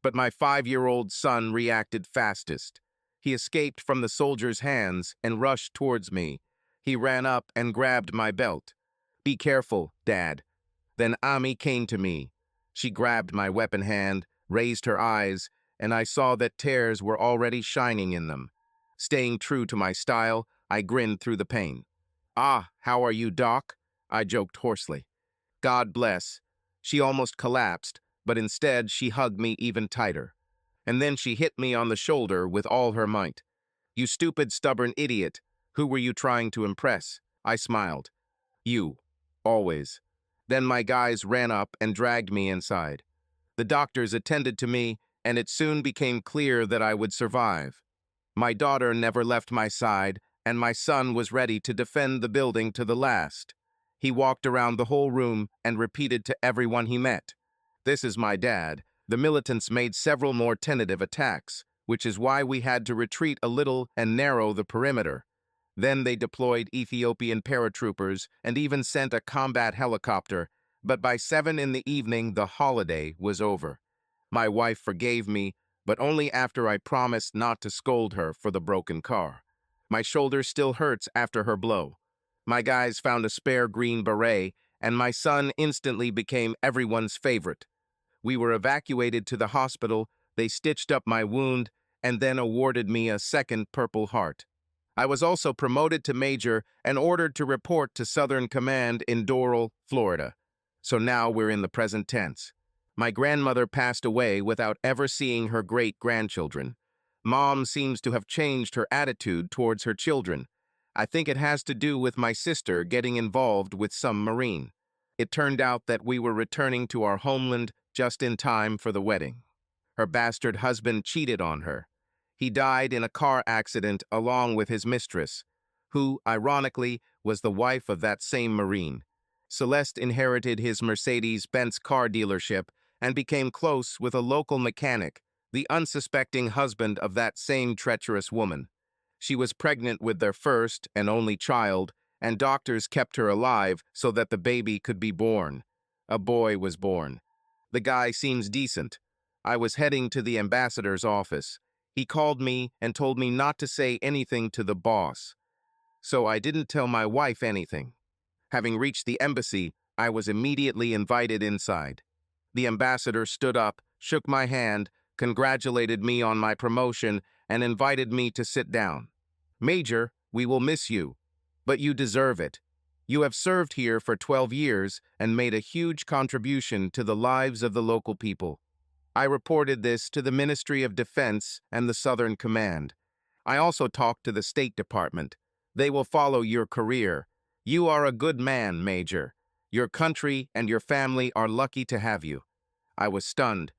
But my 5-year-old son reacted fastest. He escaped from the soldier's hands and rushed towards me. He ran up and grabbed my belt. Be careful, Dad. Then Ami came to me. She grabbed my weapon hand, raised her eyes, and I saw that tears were already shining in them. Staying true to my style, I grinned through the pain. Ah, how are you, Doc? I joked hoarsely. God bless. She almost collapsed, but instead she hugged me even tighter. And then she hit me on the shoulder with all her might. You stupid, stubborn idiot. Who were you trying to impress? I smiled. You. Always. Then my guys ran up and dragged me inside. The doctors attended to me, and it soon became clear that I would survive. My daughter never left my side, and my son was ready to defend the building to the last. He walked around the whole room and repeated to everyone he met. This is my dad. The militants made several more tentative attacks, which is why we had to retreat a little and narrow the perimeter. Then they deployed Ethiopian paratroopers and even sent a combat helicopter, but by 7 in the evening the holiday was over. My wife forgave me, but only after I promised not to scold her for the broken car. My shoulder still hurts after her blow. My guys found a spare green beret, and my son instantly became everyone's favorite. We were evacuated to the hospital, they stitched up my wound, and then awarded me a second Purple Heart. I was also promoted to major and ordered to report to Southern Command in Doral, Florida. So now we're in the present tense. My grandmother passed away without ever seeing her great-grandchildren. Mom seems to have changed her attitude towards her children. I think it has to do with my sister getting involved with some Marine. It turned out that we were returning to our homeland just in time for the wedding. Her bastard husband cheated on her. He died in a car accident along with his mistress, who, ironically, was the wife of that same Marine. Celeste inherited his Mercedes-Benz car dealership and became close with a local mechanic, the unsuspecting husband of that same treacherous woman. She was pregnant with their first and only child, and doctors kept her alive so that the baby could be born. A boy was born. The guy seems decent. I was heading to the ambassador's office. He called me and told me not to say anything to the boss. So I didn't tell my wife anything. Having reached the embassy, I was immediately invited inside. The ambassador stood up, shook my hand, congratulated me on my promotion, and invited me to sit down. Major, we will miss you, but you deserve it. You have served here for 12 years and made a huge contribution to the lives of the local people. I reported this to the Ministry of Defense and the Southern Command. I also talked to the State Department. They will follow your career. You are a good man, Major. Your country and your family are lucky to have you. I was stunned.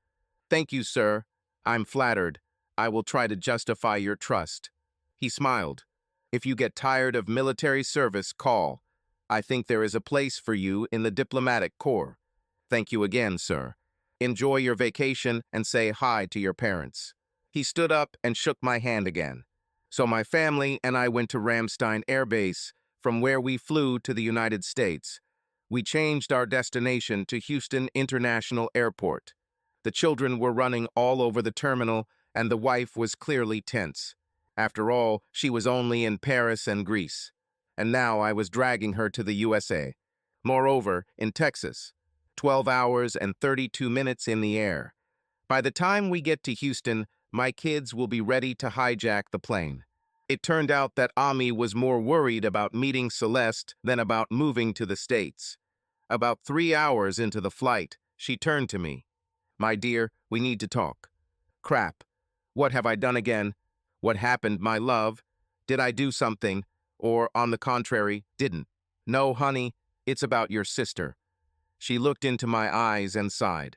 Thank you, sir. I'm flattered. I will try to justify your trust. He smiled. If you get tired of military service, call. I think there is a place for you in the diplomatic corps. Thank you again, sir. Enjoy your vacation and say hi to your parents. He stood up and shook my hand again. So my family and I went to Ramstein Air Base, from where we flew to the United States. We changed our destination to Houston International Airport. The children were running all over the terminal, and the wife was clearly tense. After all, she was only in Paris and Greece. And now I was dragging her to the USA. Moreover, in Texas, 12 hours and 32 minutes in the air. By the time we get to Houston, my kids will be ready to hijack the plane. It turned out that Ami was more worried about meeting Celeste than about moving to the States. About 3 hours into the flight, she turned to me. My dear, we need to talk. Crap. What have I done again? What happened, my love? Did I do something? Or, on the contrary, didn't? No, honey, it's about your sister. She looked into my eyes and sighed.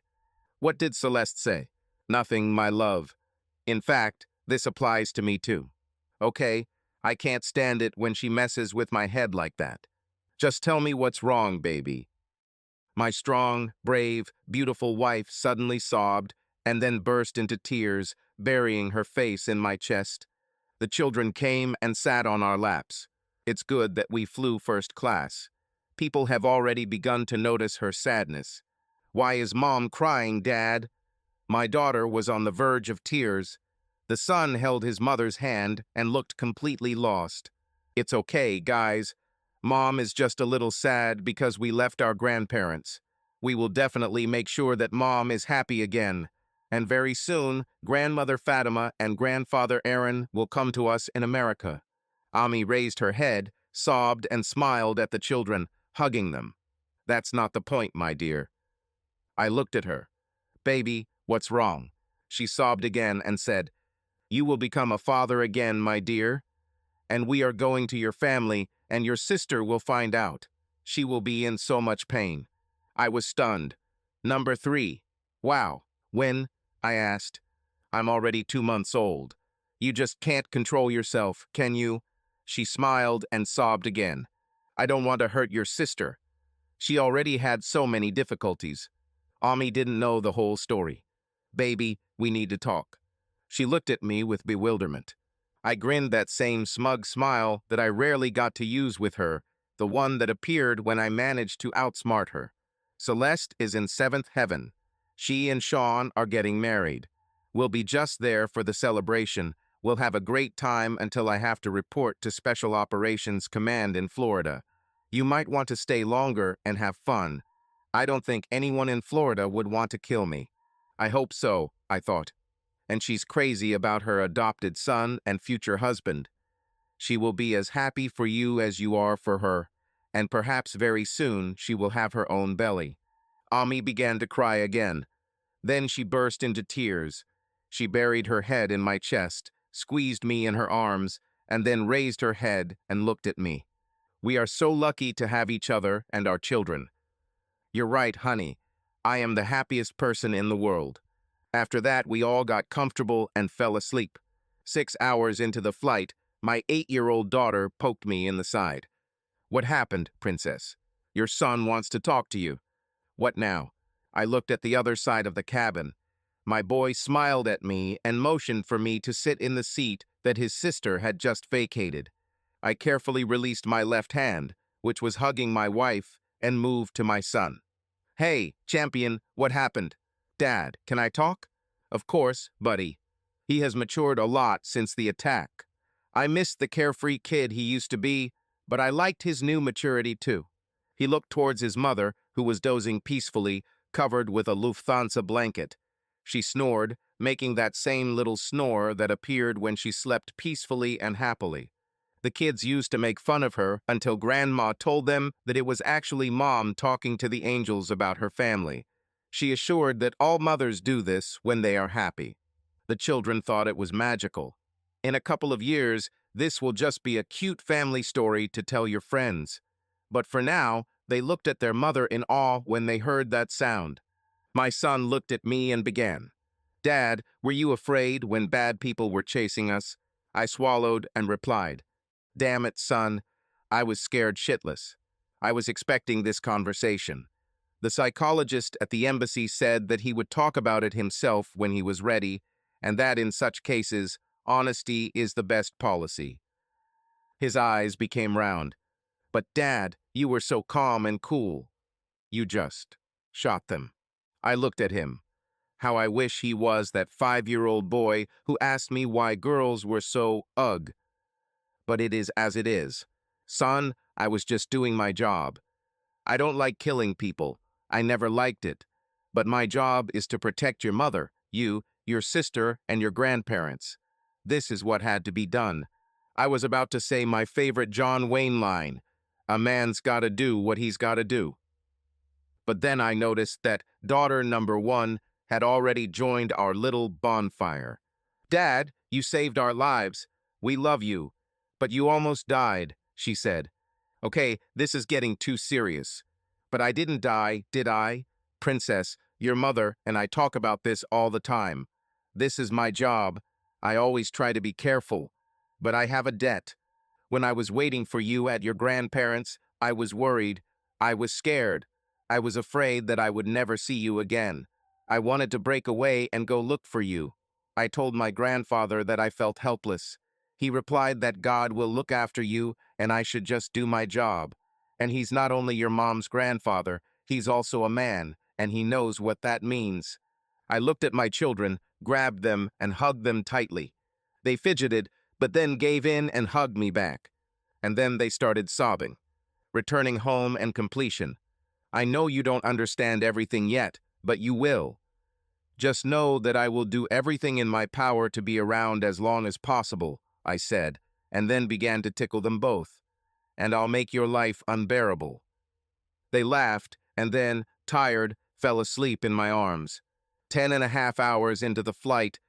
What did Celeste say? Nothing, my love. In fact, this applies to me too. Okay, I can't stand it when she messes with my head like that. Just tell me what's wrong, baby. My strong, brave, beautiful wife suddenly sobbed and then burst into tears, burying her face in my chest. The children came and sat on our laps. It's good that we flew first class. People have already begun to notice her sadness. Why is Mom crying, Dad? My daughter was on the verge of tears. The son held his mother's hand and looked completely lost. It's okay, guys. Mom is just a little sad because we left our grandparents. We will definitely make sure that Mom is happy again. And very soon, Grandmother Fatima and Grandfather Aaron will come to us in America. Ami raised her head, sobbed, and smiled at the children, hugging them. That's not the point, my dear. I looked at her. Baby, what's wrong? She sobbed again and said, You will become a father again, my dear. And we are going to your family, and your sister will find out. She will be in so much pain. I was stunned. Number 3. Wow. When? I asked. I'm already 2 months old. You just can't control yourself, can you? She smiled and sobbed again. I don't want to hurt your sister. She already had so many difficulties. Ami didn't know the whole story. Baby, we need to talk. She looked at me with bewilderment. I grinned that same smug smile that I rarely got to use with her, the one that appeared when I managed to outsmart her. Celeste is in 7th heaven. She and Sean are getting married. We'll be just there for the celebration. We'll have a great time until I have to report to Special Operations Command in Florida. You might want to stay longer and have fun. I don't think anyone in Florida would want to kill me. I hope so, I thought. And she's crazy about her adopted son and future husband. She will be as happy for you as you are for her, and perhaps very soon she will have her own belly. Ami began to cry again. Then she burst into tears. She buried her head in my chest, squeezed me in her arms, and then raised her head and looked at me. We are so lucky to have each other and our children. You're right, honey. I am the happiest person in the world. After that, we all got comfortable and fell asleep. 6 hours into the flight, my 8-year-old daughter poked me in the side. What happened, princess? Your son wants to talk to you. What now? I looked at the other side of the cabin. My boy smiled at me and motioned for me to sit in the seat that his sister had just vacated. I carefully released my left hand, which was hugging my wife, and moved to my son. Hey, champion, what happened? Dad, can I talk? Of course, buddy. He has matured a lot since the attack. I missed the carefree kid he used to be, but I liked his new maturity too. He looked towards his mother, who was dozing peacefully, covered with a Lufthansa blanket. She snored, making that same little snore that appeared when she slept peacefully and happily. The kids used to make fun of her until Grandma told them that it was actually Mom talking to the angels about her family. She assured that all mothers do this when they are happy. The children thought it was magical. In a couple of years, this will just be a cute family story to tell your friends. But for now, they looked at their mother in awe when they heard that sound. My son looked at me and began. Dad, were you afraid when bad people were chasing us? I swallowed and replied, Damn it, son. I was scared shitless. I was expecting this conversation. The psychologist at the embassy said that he would talk about it himself when he was ready, and that in such cases, honesty is the best policy. His eyes became round. But Dad, you were so calm and cool. You just shot them. I looked at him. How I wish he was that 5-year-old boy who asked me why girls were so ugh. But it is as it is. Son, I was just doing my job. I don't like killing people. I never liked it. But my job is to protect your mother, you, your sister, and your grandparents. This is what had to be done. I was about to say my favorite John Wayne line, a man's gotta do what he's gotta do. But then I noticed that daughter number 1 had already joined our little bonfire. Dad, you saved our lives. We love you. But you almost died, she said. Okay, this is getting too serious. But I didn't die, did I? Princess, your mother and I talk about this all the time. This is my job. I always try to be careful. But I have a debt. When I was waiting for you at your grandparents', I was worried. I was scared. I was afraid that I would never see you again. I wanted to break away and go look for you. I told my grandfather that I felt helpless. He replied that God will look after you and I should just do my job. And he's not only your mom's grandfather, he's also a man, and he knows what that means. I looked at my children, grabbed them, and hugged them tightly. They fidgeted, but then gave in and hugged me back. And then they started sobbing. Returning home and completion. I know you don't understand everything yet, but you will. Just know that I will do everything in my power to be around as long as possible, I said, and then began to tickle them both. And I'll make your life unbearable. They laughed, and then, tired, fell asleep in my arms. 10.5 hours into the flight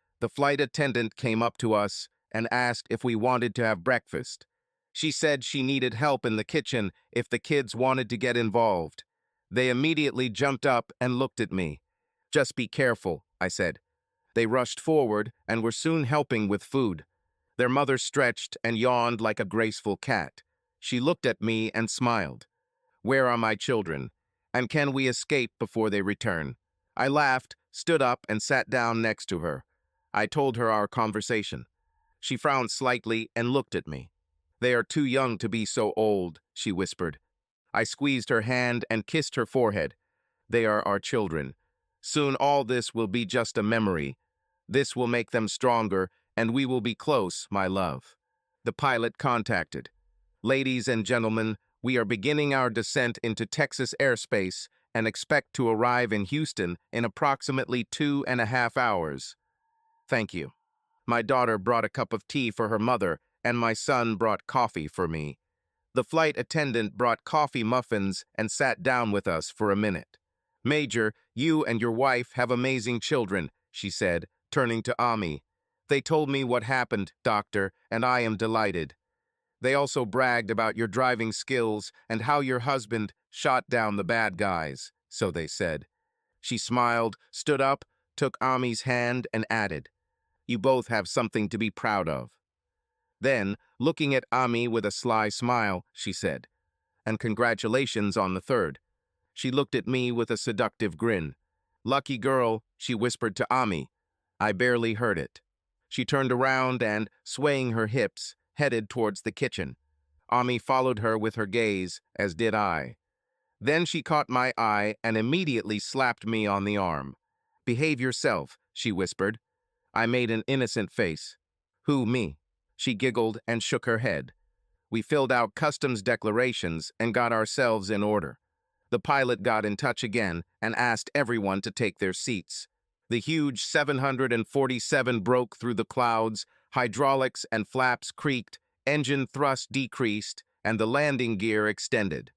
attendant came up to us and asked if we wanted to have breakfast. She said she needed help in the kitchen if the kids wanted to get involved. They immediately jumped up and looked at me. Just be careful, I said. They rushed forward and were soon helping with food. Their mother stretched and yawned like a graceful cat. She looked at me and smiled. Where are my children? And can we escape before they return? I laughed, stood up, and sat down next to her. I told her our conversation. She frowned slightly and looked at me. They are too young to be so old, she whispered. I squeezed her hand and kissed her forehead. They are our children. Soon all this will be just a memory. This will make them stronger, and we will be close, my love. The pilot contacted. Ladies and gentlemen, we are beginning our descent into Texas airspace and expect to arrive in Houston in approximately 2.5 hours. Thank you. My daughter brought a cup of tea for her mother, and my son brought coffee for me. The flight attendant brought coffee muffins and sat down with us for a minute. Major, you and your wife have amazing children, she said, turning to Ami. They told me what happened, doctor, and I am delighted. They also bragged about your driving skills and how your husband shot down the bad guys, so they said. She smiled, stood up, took Ami's hand, and added, "You both have something to be proud of." Then, looking at Ami with a sly smile, she said, "And congratulations on the third." She looked at me with a seductive grin. "Lucky girl," she whispered to Ami. I barely heard it. She turned around and, swaying her hips, headed towards the kitchen. Ami followed her with her gaze, as did I. Then she caught my eye and immediately slapped me on the arm. "Behave yourself," she whispered. I made an innocent face. "Who, me?" She giggled and shook her head. We filled out customs declarations and got ourselves in order. The pilot got in touch again and asked everyone to take their seats. The huge 747 broke through the clouds, hydraulics and flaps creaked, engine thrust decreased, and the landing gear extended.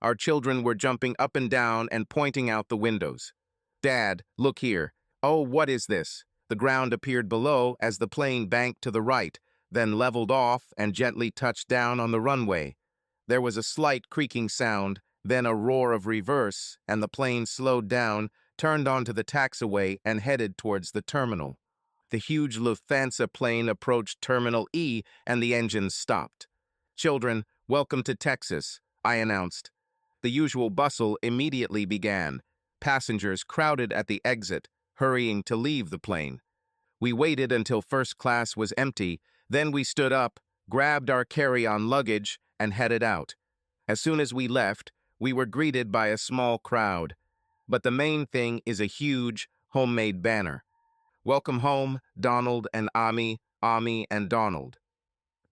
Our children were jumping up and down and pointing out the windows. "Dad, look here. Oh, what is this?" The ground appeared below as the plane banked to the right, then leveled off and gently touched down on the runway. There was a slight creaking sound, then a roar of reverse, and the plane slowed down, turned onto the taxiway, and headed towards the terminal. The huge Lufthansa plane approached Terminal E, and the engines stopped. "Children, welcome to Texas," I announced. The usual bustle immediately began. Passengers crowded at the exit, hurrying to leave the plane. We waited until first class was empty, then we stood up, grabbed our carry-on luggage, and headed out. As soon as we left, we were greeted by a small crowd. But the main thing is a huge, homemade banner. "Welcome home, Donald and Ami, Ami and Donald."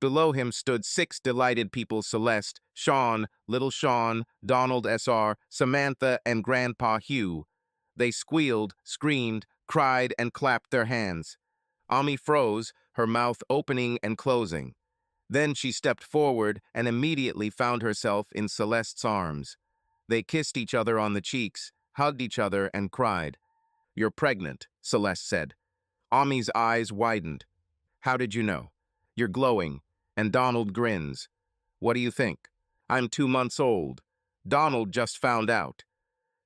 Below him stood 6 delighted people: Celeste, Sean, little Sean, Donald Sr., Samantha, and Grandpa Hugh. They squealed, screamed, cried, and clapped their hands. Ami froze, her mouth opening and closing. Then she stepped forward and immediately found herself in Celeste's arms. They kissed each other on the cheeks, hugged each other, and cried. "You're pregnant," Celeste said. Ami's eyes widened. "How did you know?" "You're glowing." And Donald grins. "What do you think?" "I'm 2 months old. Donald just found out."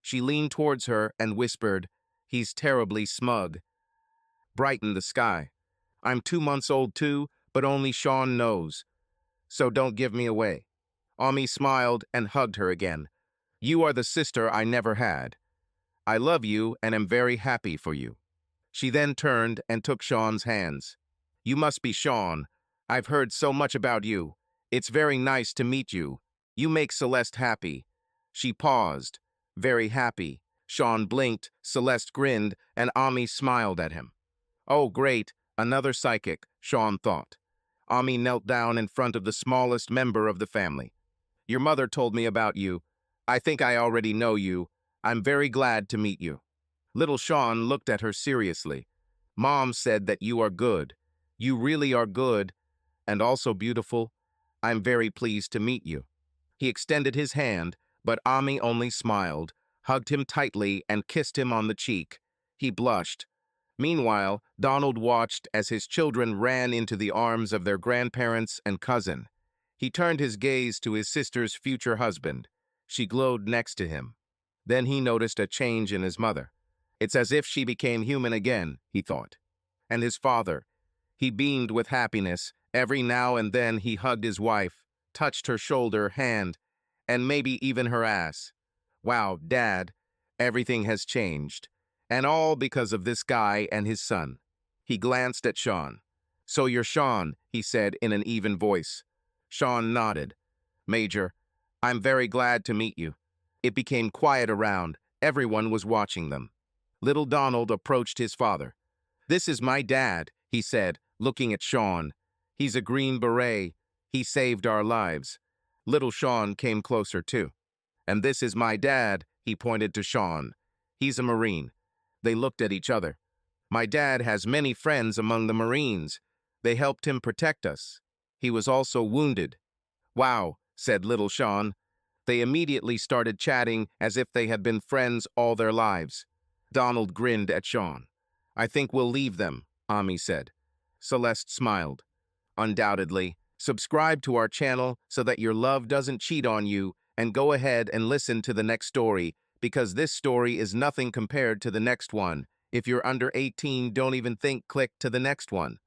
She leaned towards her and whispered, "He's terribly smug." Brightened the sky. "I'm 2 months old too, but only Sean knows. So don't give me away." Ami smiled and hugged her again. "You are the sister I never had. I love you and am very happy for you." She then turned and took Sean's hands. "You must be Sean. I've heard so much about you. It's very nice to meet you. You make Celeste happy." She paused. "Very happy." Sean blinked, Celeste grinned, and Ami smiled at him. "Oh, great, another psychic," Sean thought. Ami knelt down in front of the smallest member of the family. "Your mother told me about you. I think I already know you. I'm very glad to meet you." Little Sean looked at her seriously. "Mom said that you are good. You really are good, and also beautiful. I'm very pleased to meet you." He extended his hand, but Ami only smiled, hugged him tightly, and kissed him on the cheek. He blushed. Meanwhile, Donald watched as his children ran into the arms of their grandparents and cousin. He turned his gaze to his sister's future husband. She glowed next to him. Then he noticed a change in his mother. It's as if she became human again, he thought. And his father. He beamed with happiness. Every now and then he hugged his wife, touched her shoulder, hand, and maybe even her ass. Wow, Dad, everything has changed. And all because of this guy and his son. He glanced at Sean. "So you're Sean," he said in an even voice. Sean nodded. "Major, I'm very glad to meet you." It became quiet around. Everyone was watching them. Little Donald approached his father. This is my dad, he said, looking at Sean. He's a Green Beret. He saved our lives. Little Sean came closer too. And this is my dad, he pointed to Sean. He's a Marine. They looked at each other. My dad has many friends among the Marines. They helped him protect us. He was also wounded. Wow, said little Sean. They immediately started chatting as if they had been friends all their lives. Donald grinned at Sean. I think we'll leave them, Ami said. Celeste smiled. Undoubtedly. Subscribe to our channel so that your love doesn't cheat on you, and go ahead and listen to the next story, because this story is nothing compared to the next one. If you're under 18, don't even think click to the next one.